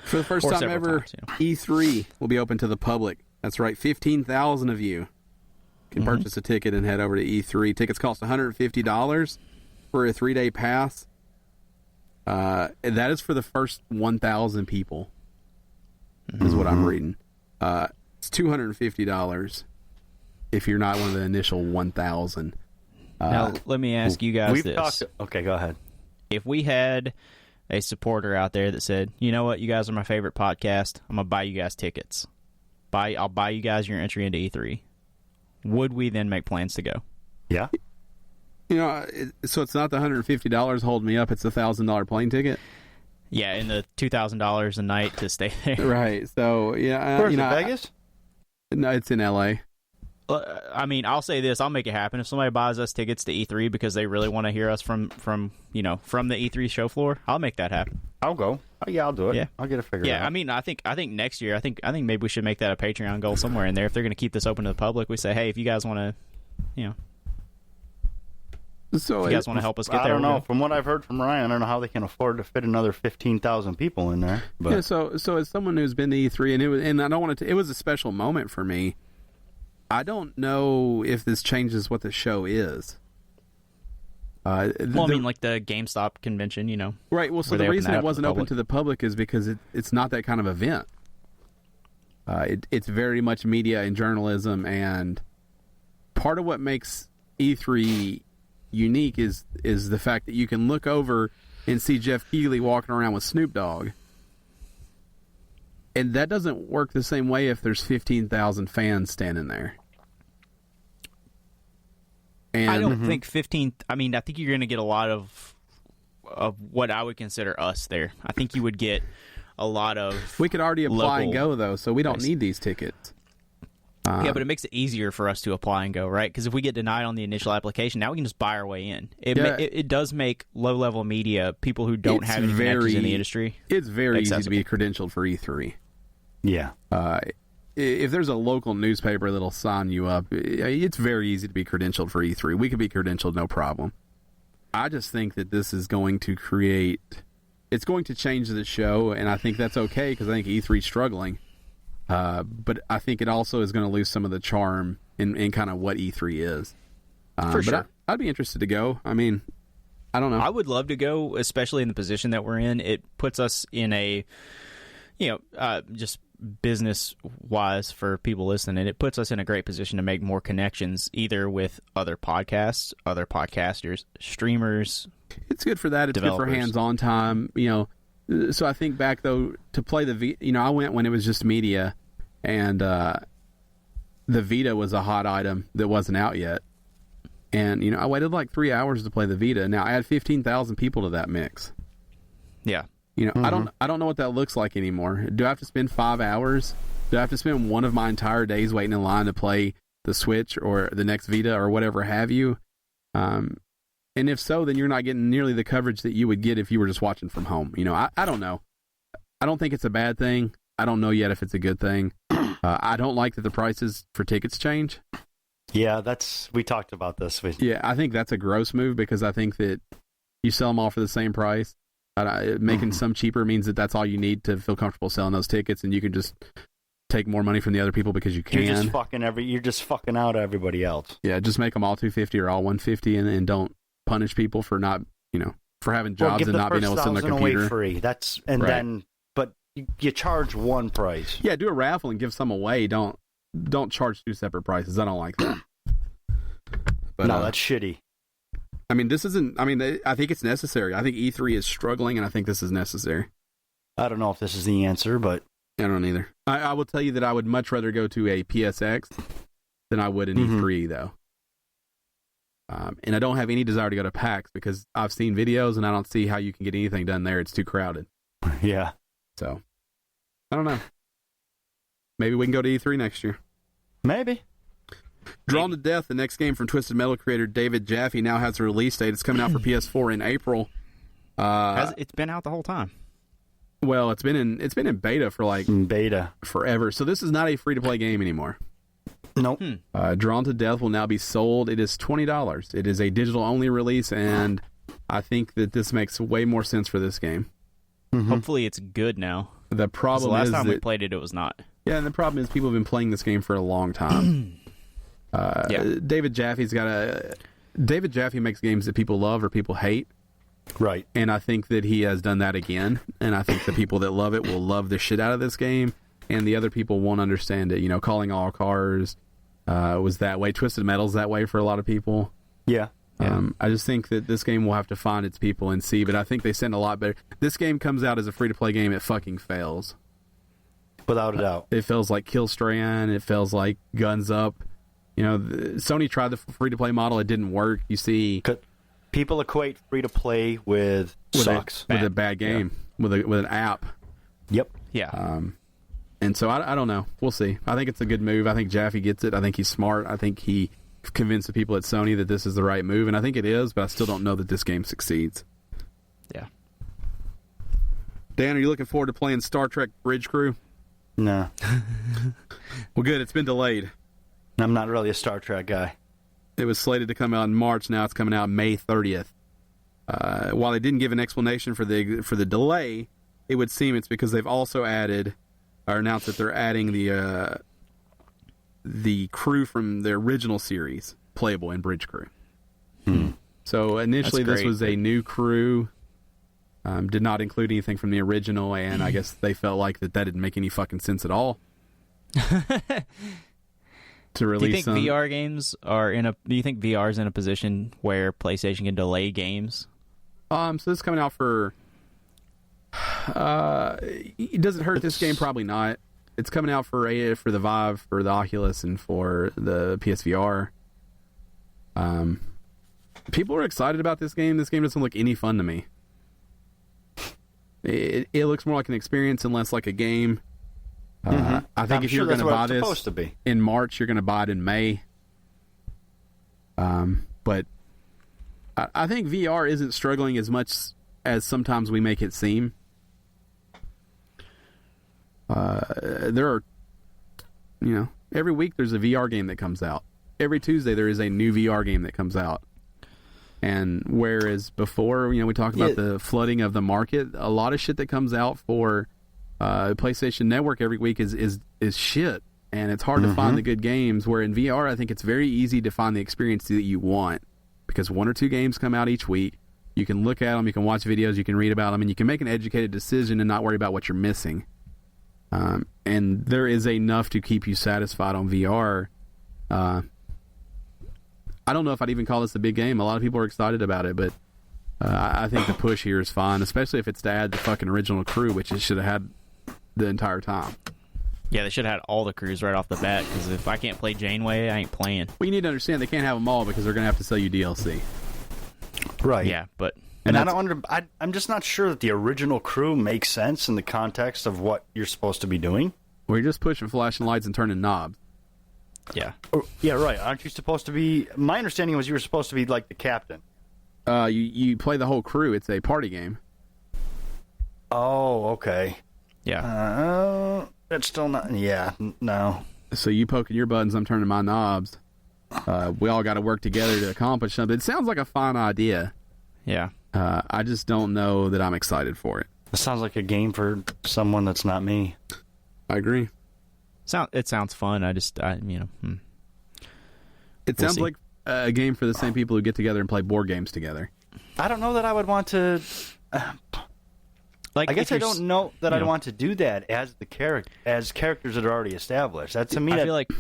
For the first time ever, E3 will be open to the public. That's right, 15,000 of you can purchase a ticket and head over to E3. Tickets cost $150 for a 3-day pass. That is for the first 1,000 people, is what I'm reading. It's $250 if you're not one of the initial 1,000. Now, let me ask you guys this. Okay, go ahead. If we had a supporter out there that said, you know what, you guys are my favorite podcast, I'm going to buy you guys tickets. I'll buy you guys your entry into E3. Would we then make plans to go? Yeah. So it's not the $150 holding me up, it's the $1,000 plane ticket? Yeah, and the $2,000 a night to stay there. Right, so, yeah. Where's it, Vegas? No, it's in L.A. I'll say this, I'll make it happen. If somebody buys us tickets to E3 because they really want to hear us from the E3 show floor, I'll make that happen. I'll go. Oh, yeah, I'll do it. Yeah. I'll get it figured out. Yeah, I think next year, I think maybe we should make that a Patreon goal somewhere in there. If they're going to keep this open to the public, we say, hey, if you guys want to, if you guys want to help us get there. I don't know. From what I've heard from Ryan, I don't know how they can afford to fit another 15,000 people in there. But. Yeah, so as someone who's been to E3, and I don't want to, it was a special moment for me. I don't know if this changes what the show is. Like the GameStop convention, Right, well, so the reason it wasn't open to the public is because it's not that kind of event. It's very much media and journalism, and part of what makes E3 unique is the fact that you can look over and see Jeff Keighley walking around with Snoop Dogg. And that doesn't work the same way if there's 15,000 fans standing there. And I don't think 15. I think you're going to get a lot of what I would consider us there. I think you would get a lot of. We could already apply and go though, so we don't need these tickets. Yeah, but it makes it easier for us to apply and go, right? Because if we get denied on the initial application, now we can just buy our way in. It does make low-level media, people who don't have any connections in the industry, it's very easy to be credentialed for E3. Yeah. If there's a local newspaper that'll sign you up, it's very easy to be credentialed for E3. We could be credentialed, no problem. I just think that this is going to it's going to change the show, and I think that's okay because I think E3's struggling. But I think it also is going to lose some of the charm in kind of what E3 is. For sure. I'd be interested to go. I don't know. I would love to go, especially in the position that we're in. It puts us in a just business-wise for people listening, it puts us in a great position to make more connections, either with other podcasts, other podcasters, streamers. It's good for that. It's developers. Good for hands-on time. So I think back, though, to play the I went when it was just media, and the Vita was a hot item that wasn't out yet. And, I waited like 3 hours to play the Vita. Now, I had 15,000 people to that mix. Yeah. I don't know what that looks like anymore. Do I have to spend 5 hours? Do I have to spend one of my entire days waiting in line to play the Switch or the next Vita or whatever have you? And if so, then you're not getting nearly the coverage that you would get if you were just watching from home. I don't know. I don't think it's a bad thing. I don't know yet if it's a good thing. I don't like that the prices for tickets change. Yeah, we talked about this. Yeah, I think that's a gross move because I think that you sell them all for the same price. Making some cheaper means that that's all you need to feel comfortable selling those tickets, and you can just take more money from the other people because you can. You're just fucking out everybody else. Yeah, just make them all $250 or all $150, and don't punish people for not, for having jobs and not being able to send their computer. Away free. But you charge one price. Yeah, do a raffle and give some away. Don't charge two separate prices. I don't like that. But, no, that's shitty. I mean, I think it's necessary. I think E3 is struggling, and I think this is necessary. I don't know if this is the answer, but... I don't either. I will tell you that I would much rather go to a PSX than I would an E3, though. And I don't have any desire to go to PAX because I've seen videos, and I don't see how you can get anything done there. It's too crowded. Yeah. So, I don't know. Maybe we can go to E3 next year. Maybe. Drawn to Death, the next game from Twisted Metal creator David Jaffe, now has a release date. It's coming out for PS4 in April. It's been out the whole time. Well, it's been in beta for forever. So this is not a free-to-play game anymore. Nope. Drawn to Death will now be sold. It is $20. It is a digital-only release, and I think that this makes way more sense for this game. Mm-hmm. Hopefully it's good now. The problem is the last time we played it, it was not. Yeah, and the problem is people have been playing this game for a long time. David Jaffe makes games that people love or people hate. Right. And I think that he has done that again. And I think the people that love it will love the shit out of this game. And the other people won't understand it. Calling All Cars was that way. Twisted Metal's that way for a lot of people. Yeah. I just think that this game will have to find its people and see. But I think they send a lot better. This game comes out as a free-to-play game. It fucking fails. Without a doubt. It feels like Killstrand. It feels like Guns Up. Sony tried the free-to-play model. It didn't work. You see... People equate free-to-play with sucks. With a bad game. Yeah. With an app. Yep. Yeah. And so I don't know. We'll see. I think it's a good move. I think Jaffe gets it. I think he's smart. I think he convinced the people at Sony that this is the right move. And I think it is, but I still don't know that this game succeeds. Yeah. Dan, are you looking forward to playing Star Trek Bridge Crew? No. Well, good. It's been delayed. I'm not really a Star Trek guy. It was slated to come out in March. Now it's coming out May 30th. While they didn't give an explanation for the delay, it would seem it's because they've also added or announced that they're adding the crew from the original series playable in Bridge Crew. So initially this was a new crew. Did not include anything from the original, and I guess they felt like that didn't make any fucking sense at all. To release. Do you think VR games do you think VR is in a position where PlayStation can delay games? So this is coming out for does it hurt this game? Probably not. It's coming out for the Vive, for the Oculus, and for the PSVR. People are excited about this game. This game doesn't look any fun to me. It looks more like an experience and less like a game. I think if you're going to buy this in March, you're going to buy it in May. But I think VR isn't struggling as much as sometimes we make it seem. There are, every week there's a VR game that comes out. Every Tuesday there is a new VR game that comes out. And whereas before, we talked about the flooding of the market, a lot of shit that comes out for PlayStation Network every week is shit, and it's hard to find the good games. Where in VR, I think it's very easy to find the experience that you want because one or two games come out each week. You can look at them, you can watch videos, you can read about them, and you can make an educated decision and not worry about what you're missing. And there is enough to keep you satisfied on VR. I don't know if I'd even call this a big game. A lot of people are excited about it, but I think the push here is fine, especially if it's to add the fucking original crew, which it should have had the entire time. Yeah, they should have had all the crews right off the bat, because if I can't play Janeway, I ain't playing. Well, you need to understand they can't have them all because they're going to have to sell you DLC. Right. Yeah, but... And I'm just not sure that the original crew makes sense in the context of what you're supposed to be doing. Well, you're just pushing flashing lights and turning knobs. Yeah. Yeah, right. Aren't you supposed to be... My understanding was you were supposed to be like the captain. You play the whole crew. It's a party game. Oh, okay. Yeah. That's still not... Yeah, no. So you poking your buttons, I'm turning my knobs. We all got to work together to accomplish something. It sounds like a fine idea. Yeah. I just don't know that I'm excited for it. It sounds like a game for someone that's not me. I agree. It sounds fun. It We'll sounds see. like a game for the same people who get together and play board games together. I don't know that I would want to... Like, I guess I don't know that I'd know. want to do that as characters that are already established. That to me, I feel like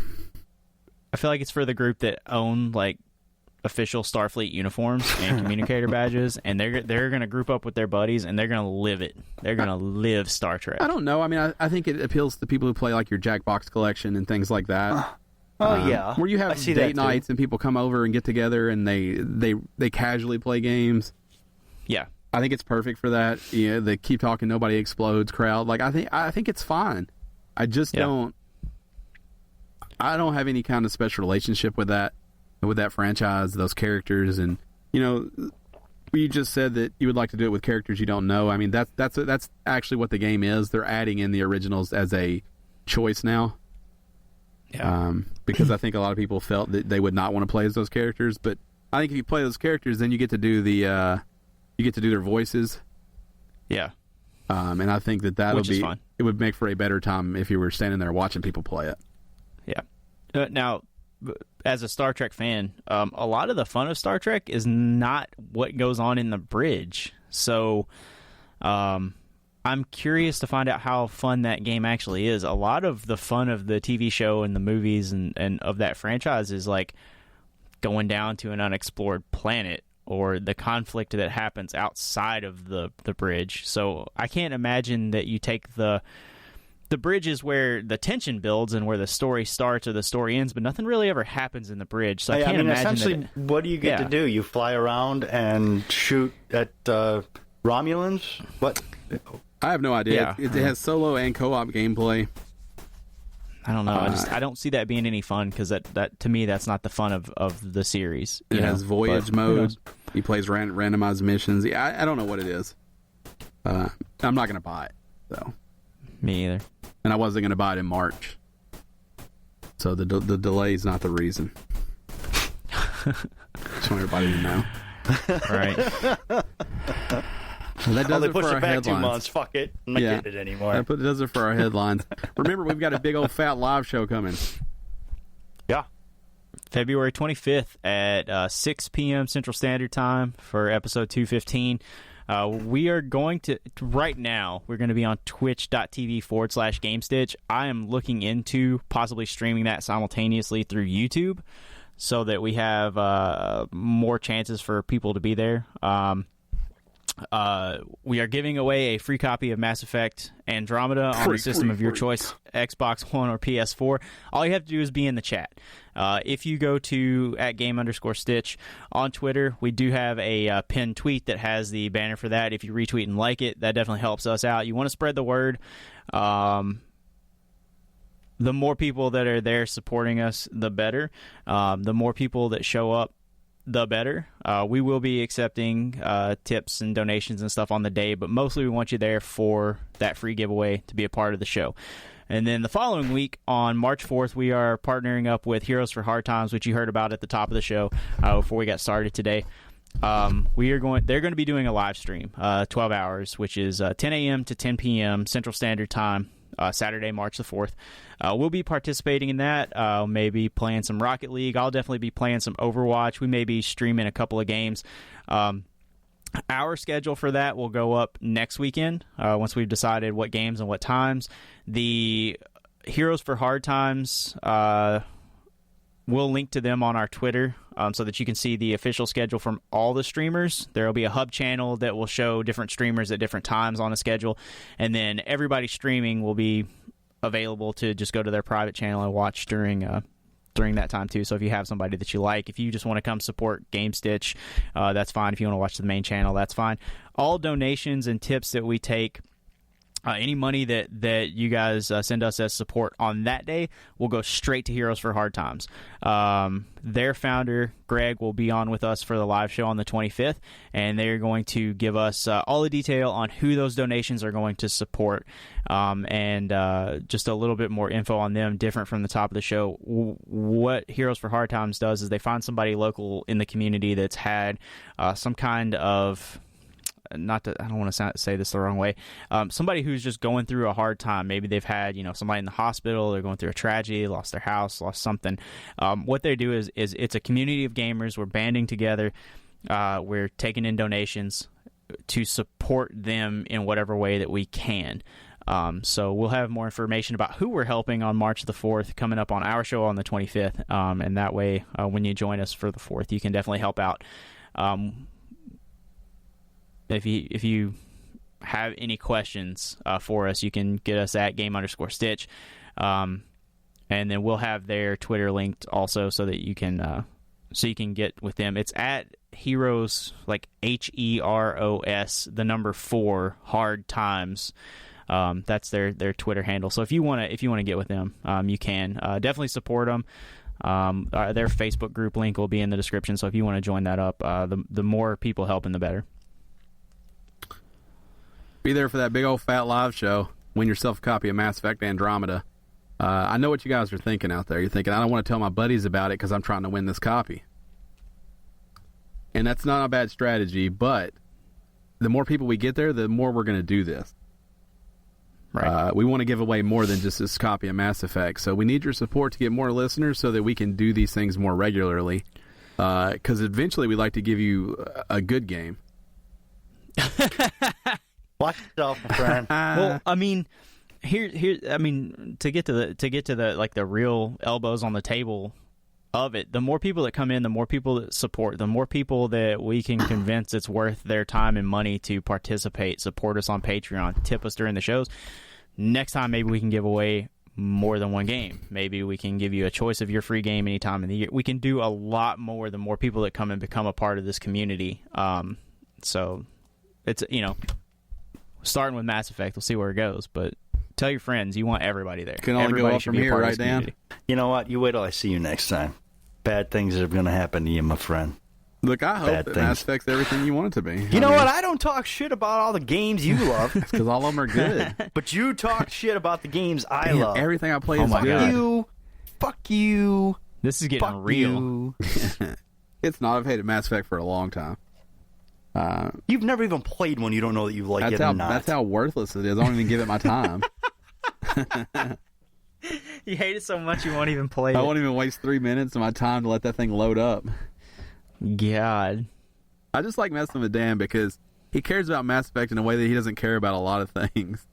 it's for the group that own like official Starfleet uniforms and communicator badges, and they're going to group up with their buddies and they're going to live it. They're going to live Star Trek. I don't know. I mean, I think it appeals to people who play like your Jackbox collection and things like that. yeah, Where you I have see date that too. nights and people come over and get together and they casually play games. Yeah. I think it's perfect for that. You know, the keep talking, nobody explodes crowd. Like I think it's fine. I just don't. I don't have any kind of special relationship with that franchise, those characters, and you just said that you would like to do it with characters you don't know. I mean, that's actually what the game is. They're adding in the originals as a choice now. Yeah. Because I think a lot of people felt that they would not want to play as those characters, but I think if you play those characters, then you get to do their voices. Yeah. And I think that'll Which is be fun. It would make for a better time if you were standing there watching people play it. Yeah. Now, as a Star Trek fan, a lot of the fun of Star Trek is not what goes on in the bridge. So, I'm curious to find out how fun that game actually is. A lot of the fun of the TV show and the movies and of that franchise is like going down to an unexplored planet or the conflict that happens outside of the bridge. So I can't imagine that you take the bridge is where the tension builds and where the story starts or the story ends, but nothing really ever happens in the bridge. So I can't imagine essentially, what do you get to do? You fly around and shoot at Romulans? What? I have no idea. Yeah. It has solo and co-op gameplay. I don't know. I don't see that being any fun because that to me that's not the fun of the series. It has voyage But who mode. knows? He plays randomized missions. Yeah, I don't know what it is. I'm not going to buy it, though. Me either. And I wasn't going to buy it in March. So the delay is not the reason. Just want everybody to know. Right. Well, that does they it push for it our back headlines. 2 months. Fuck it. I'm not getting it anymore. That does it for our headlines. Remember, we've got a big old fat live show coming. Yeah. February 25th at 6 p.m. Central Standard Time for episode 215. We are going to, right now, we're going to be on twitch.tv/Gamestitch. I am looking into possibly streaming that simultaneously through YouTube so that we have more chances for people to be there. We are giving away a free copy of Mass Effect Andromeda on the system of your choice, Xbox One or PS4. All you have to do is be in the chat. If you go to @game_stitch on Twitter, we do have a pinned tweet that has the banner for that. If you retweet and like it, that definitely helps us out. You want to spread the word. The more people that are there supporting us, the better. The more people that show up, the better. We will be accepting tips and donations and stuff on the day, but mostly we want you there for that free giveaway to be a part of the show. And then the following week, on March 4th, we are partnering up with Heroes for Hard Times, which you heard about at the top of the show before we got started today. They're going to be doing a live stream, 12 hours, which is 10 a.m. to 10 p.m. Central Standard Time, Saturday, March the 4th. We'll be participating in that, maybe playing some Rocket League. I'll definitely be playing some Overwatch. We may be streaming a couple of games. Our schedule for that will go up next weekend once we've decided what games and what times. The Heroes for Hard Times, we'll link to them on our Twitter so that you can see the official schedule from all the streamers. There will be a hub channel that will show different streamers at different times on a schedule, and then everybody streaming will be available to just go to their private channel and watch during that time too. So if you have somebody that you like, if you just want to come support Gamestitch, that's fine. If you want to watch the main channel, that's fine. All donations and tips that we take, any money that you guys send us as support on that day will go straight to Heroes for Hard Times. Their founder, Greg, will be on with us for the live show on the 25th, and they're going to give us all the detail on who those donations are going to support, and just a little bit more info on them, different from the top of the show. What Heroes for Hard Times does is they find somebody local in the community that's had some kind of... I don't want to say this the wrong way. Somebody who's just going through a hard time. Maybe they've had, somebody in the hospital. They're going through a tragedy, lost their house, lost something. What they do is it's a community of gamers. We're banding together. We're taking in donations to support them in whatever way that we can. So we'll have more information about who we're helping on March the 4th coming up on our show on the 25th. And that way, when you join us for the 4th, you can definitely help out. If you have any questions for us, you can get us at game_stitch, and then we'll have their Twitter linked also so that you can get with them. It's at Heroes, like HEROS, the number 4 Hard Times. That's their Twitter handle. So if you want to get with them, you can definitely support them. Their Facebook group link will be in the description. So if you want to join that up, the more people helping, the better. Be there for that big old fat live show. Win yourself a copy of Mass Effect Andromeda. I know what you guys are thinking out there. You're thinking, I don't want to tell my buddies about it because I'm trying to win this copy. And that's not a bad strategy, but the more people we get there, the more we're going to do this. Right. We want to give away more than just this copy of Mass Effect. So we need your support to get more listeners so that we can do these things more regularly. Because eventually we'd like to give you a good game. Watch yourself, my friend. Well, I mean, to get to the like the real elbows on the table of it, the more people that come in, the more people that support, the more people that we can convince it's worth their time and money to participate, support us on Patreon, tip us during the shows. Next time, maybe we can give away more than one game. Maybe we can give you a choice of your free game any time in the year. We can do a lot more the more people that come and become a part of this community. So it's, starting with Mass Effect, we'll see where it goes, but tell your friends you want everybody there. Can only everybody go up from here, right, Dan? You know what? You wait till I see you next time. Bad things are going to happen to you, my friend. Look, I hope that Mass Effect's everything you want it to be. You know what? I don't talk shit about all the games you love. Because all of them are good. But you talk shit about the games I love. Everything I play is my good. God. Fuck you. This is getting real. It's not. I've hated Mass Effect for a long time. You've never even played one. You don't know that you like it or not. That's how worthless it is. I don't even give it my time. You hate it so much you won't even play it. I won't even waste 3 minutes of my time to let that thing load up. God. I just like messing with Dan because he cares about Mass Effect in a way that he doesn't care about a lot of things.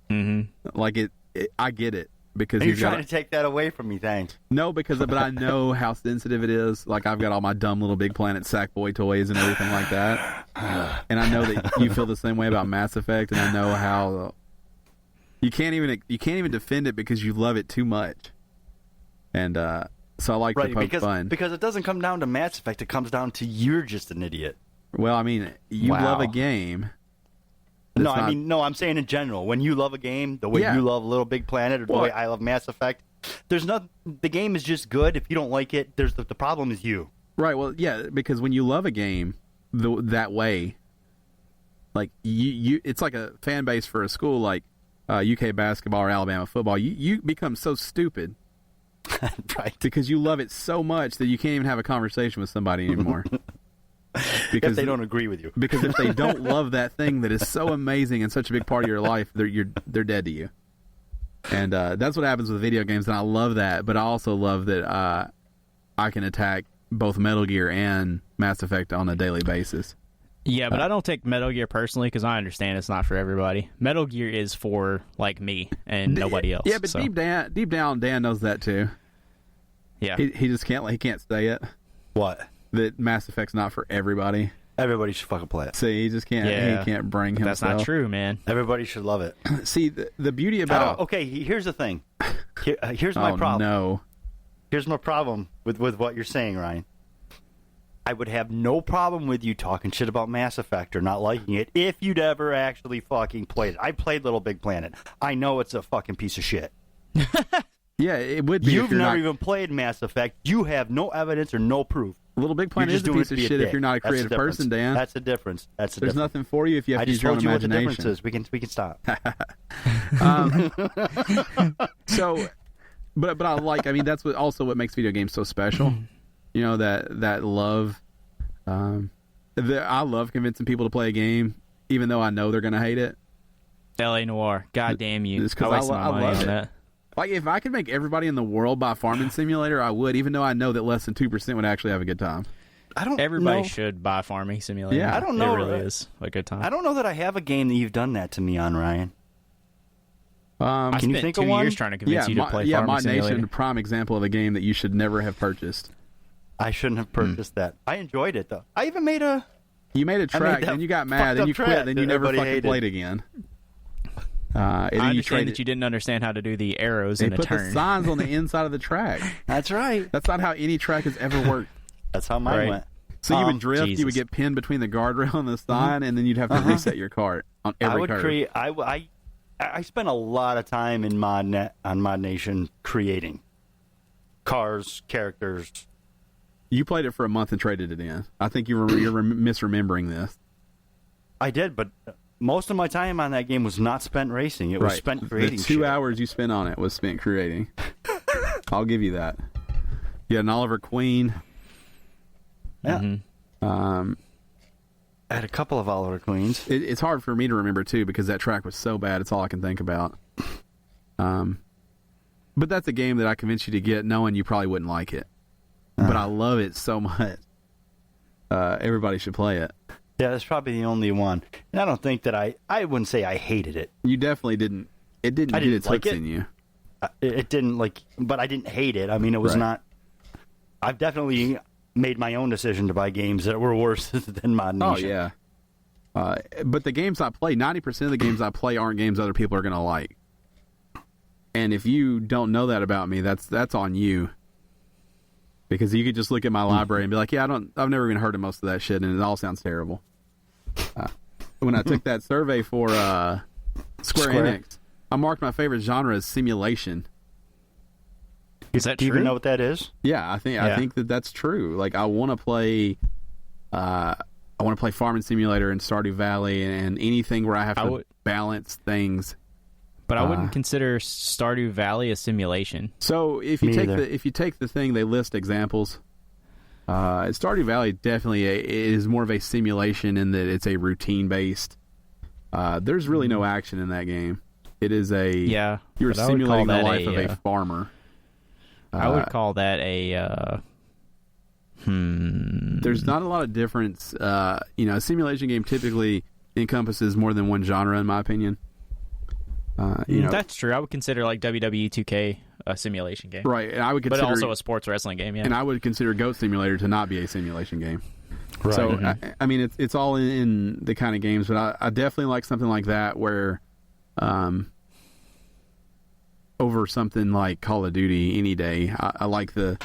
Mm-hmm. Like I get it. Because you're trying to take that away from me, thanks. No, but I know how sensitive it is. Like, I've got all my dumb little Big Planet Sackboy toys and everything like that. And I know that you feel the same way about Mass Effect, and I know how you can't even defend it because you love it too much. And so I like to poke fun. Because it doesn't come down to Mass Effect, it comes down to you're just an idiot. Well, I mean, you love a game. I'm saying in general. When you love a game, the way you love Little Big Planet, or the way I love Mass Effect, the game is just good. If you don't like it, the problem is you. Right. Well, yeah, because when you love a game that way, like you, it's like a fan base for a school like UK basketball or Alabama football. You become so stupid, right? Because you love it so much that you can't even have a conversation with somebody anymore. Because if they don't agree with you. Because if they don't love that thing that is so amazing and such a big part of your life, they're dead to you. And that's what happens with video games, and I love that. But I also love that I can attack both Metal Gear and Mass Effect on a daily basis. Yeah, but I don't take Metal Gear personally because I understand it's not for everybody. Metal Gear is for like me and nobody else. Yeah, but deep down, Dan knows that too. Yeah, he just can't say it. What? That Mass Effect's not for everybody. Everybody should fucking play it. See, he just can't. Yeah. He can't bring himself. That's not true, man. Everybody should love it. See, the beauty about Okay, here's the thing. Here's my problem. No. Here's my problem with what you're saying, Ryan. I would have no problem with you talking shit about Mass Effect or not liking it if you'd ever actually fucking played it. I played Little Big Planet. I know it's a fucking piece of shit. Yeah, it would be. You've never even played Mass Effect. You have no evidence or no proof. Little Big Planet is a piece of shit if you're not a creative person, Dan. That's the difference. There's nothing for you if you have to use your own imagination. I just told you what the difference is. We can stop. So, but I like. I mean, that's what makes video games so special. You know, that love. I love convincing people to play a game, even though I know they're gonna hate it. L.A. Noire. God damn you! It's because I love it. That. Like, if I could make everybody in the world buy Farming Simulator, I would, even though I know that less than 2% would actually have a good time. Everybody should buy Farming Simulator. Yeah, I don't know. It really is a good time. I don't know that I have a game that you've done that to me on, Ryan. I Can you spent think 2 of one? years trying to convince you to play Yeah, Farming Mod Simulator. Nation, prime example of a game that you should never have purchased. I shouldn't have purchased that. I enjoyed it, though. I even made a... You made a track, that and you got mad, then you fucked up quit, track then you that never everybody fucking hated. played again. I understand that you didn't understand how to do the arrows They in a put turn. the signs on the inside of the track. That's right. That's not how any track has ever worked. That's how mine Right. went. So you would drift, Jesus. you would get pinned between the guardrail and the sign, and then you'd have to reset your cart on every curve. I spent a lot of time in on Mod Nation creating cars, characters. You played it for a month and traded it in. I think you're misremembering this. I did, but most of my time on that game was not spent racing. It was spent creating The 2 shit. hours you spent on it was spent creating. I'll give you that. You had an Oliver Queen. Yeah. Mm-hmm. I had a couple of Oliver Queens. It's hard for me to remember, too, because that track was so bad. It's all I can think about. But that's a game that I convinced you to get knowing you probably wouldn't like it. But I love it so much. Everybody should play it. Yeah, that's probably the only one. And I don't think that I wouldn't say I hated it. You definitely didn't. It didn't I get didn't its like hooks it. in you. It didn't but I didn't hate it. I mean, it was Right. not. I've definitely made my own decision to buy games that were worse than Mod Oh, Nation. yeah. But the games I play, 90% of the games I play aren't games other people are going to like. And if you don't know that about me, that's on you. Because you could just look at my library and be like, yeah, I've never even heard of most of that shit, and it all sounds terrible. When I took that survey for Square Enix, I marked my favorite genre as simulation. Is that Do you true? even know what that is? Yeah, I think that's true. Like, I want to play Farming Simulator and Stardew Valley and anything where I have to balance things. But I wouldn't consider Stardew Valley a simulation. So if you Me take either. if you take the thing, they list examples. Stardew Valley definitely is more of a simulation in that it's a routine based. There's really no action in that game. It is you're but I would simulating call the that life of a farmer. I would call that a. There's not a lot of difference. A simulation game typically encompasses more than one genre, in my opinion. That's true. I would consider like WWE 2K a simulation game, right? And I would consider, but also a sports wrestling game. Yeah, and I would consider Goat Simulator to not be a simulation game. Right. So I mean, it's all in the kind of games, but I definitely like something like that where, over something like Call of Duty any day. I like the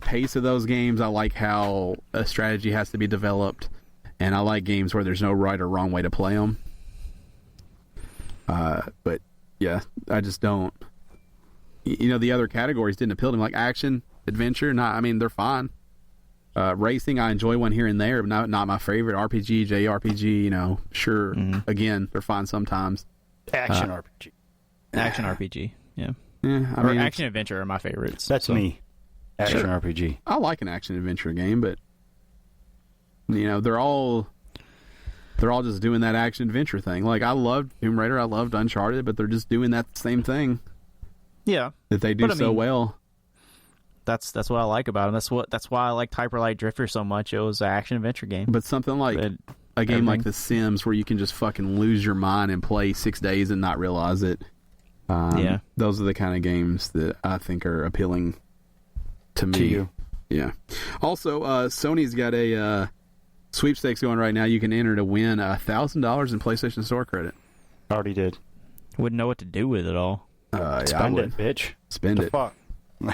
pace of those games. I like how a strategy has to be developed, and I like games where there's no right or wrong way to play them. But yeah, I just don't. The other categories didn't appeal to me, like action, adventure. They're fine. Racing, I enjoy one here and there, but not my favorite. RPG, JRPG, sure. Again, they're fine sometimes. Action RPG. action RPG. Yeah, Yeah, action adventure are my favorites. That's me. Action Sure. RPG. I like an action adventure game, but they're all just doing that action adventure thing. Like, I loved Tomb Raider, I loved Uncharted, but they're just doing that same thing Yeah, that they do so well. that's what I like about them. That's why I liked Hyper Light Drifter so much. It was an action adventure game. But something like a game like everything. The Sims where you can just fucking lose your mind and play 6 days and not realize it. Yeah. Those are the kind of games that I think are appealing to me. To you. Yeah. Also, Sony's got a sweepstakes going right now. You can enter to win $1,000 in PlayStation Store credit. Already did. Wouldn't know what to do with it all. Yeah, I Spend would. it, bitch. Spend The it. fuck?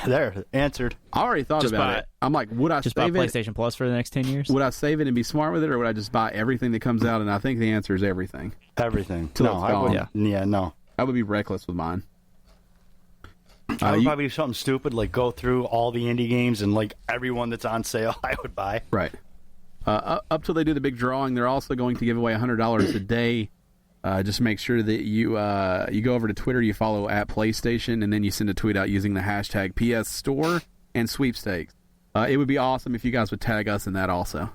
There, answered. I already thought Just about buy it. I'm like, would I Just buy save it? PlayStation Plus for the next 10 years? Would I save it and be smart with it, or would I just buy everything that comes out? And I think the answer is everything. Everything. Till No, it's I gone. wouldn't. Yeah, no. I would be reckless with mine. I would you- probably do something stupid, like go through all the indie games and like everyone that's on sale I would buy. Right. Up till they do the big drawing, they're also going to give away $100 a day. Just make sure that you go over to Twitter, you follow at PlayStation, and then you send a tweet out using the hashtag PS Store and sweepstakes. It would be awesome if you guys would tag us in that also.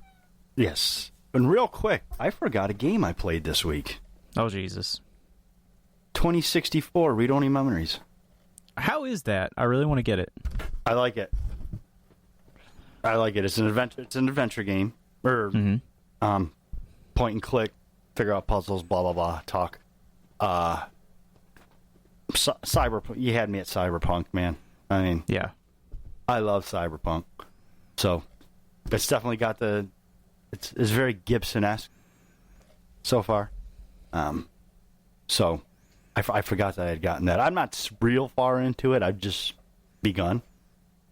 Yes. And real quick, I forgot a game I played this week. Oh, Jesus. 2064 Read Only Memories. How is that? I really want to get it. I like it. It's an adventure. It's an adventure game, or point and click, figure out puzzles, blah blah blah. Talk. Cyberpunk. You had me at Cyberpunk, man. I mean, Yeah. I love Cyberpunk. So it's definitely got the. It's very Gibson-esque so far. So I forgot that I had gotten that. I'm not real far into it. I've just begun.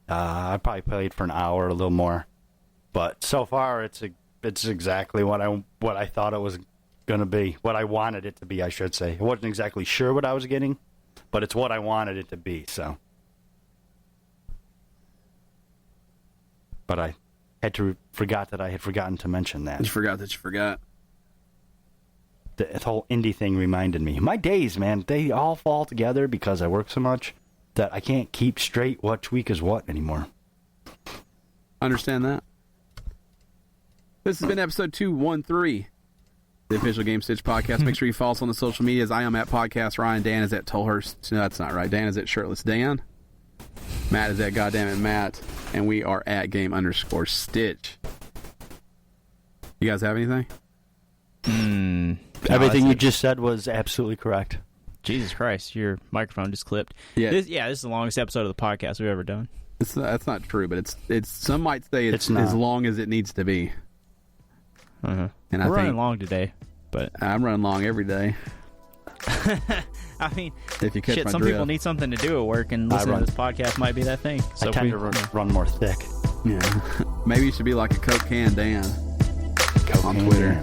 I probably played for an hour, a little more, but so far it's exactly what I thought it was gonna be, what I wanted it to be, I should say. I wasn't exactly sure what I was getting, but it's what I wanted it to be. So, but I forgot that I had forgotten to mention that. You forgot that you forgot. The whole indie thing reminded me. My days, man, they all fall together because I work so much that I can't keep straight which week is what anymore. Understand that? This has been episode 213, the official Gamestitch Podcast. Make sure you follow us on the social medias. I am at Podcast Ryan. Dan is at Tolhurst. No, that's not right. Dan is at Shirtless Dan. Matt is at Goddammit Matt. And we are at Game_Stitch. You guys have anything? Everything you just said was absolutely correct. Jesus Christ, your microphone just clipped. Yeah. This is the longest episode of the podcast we've ever done. That's not true, but it's some might say it's not. as long as it needs to be. Uh-huh. And We're I running think long today, but I'm running long every day. I mean, If you catch shit, my some drift. people need something to do at work, and listening to this podcast might be that thing. So I if tend we- to run more thick. Yeah. Maybe you should be like a Coke can Dan on Twitter.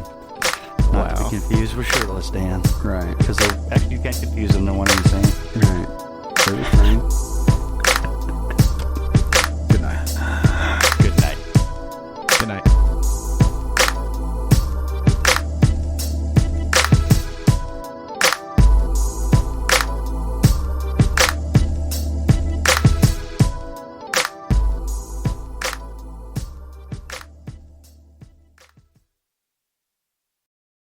Not to be confused with Shirtless Dan. Right. Because actually you can't confuse them, they're one and the same. Right.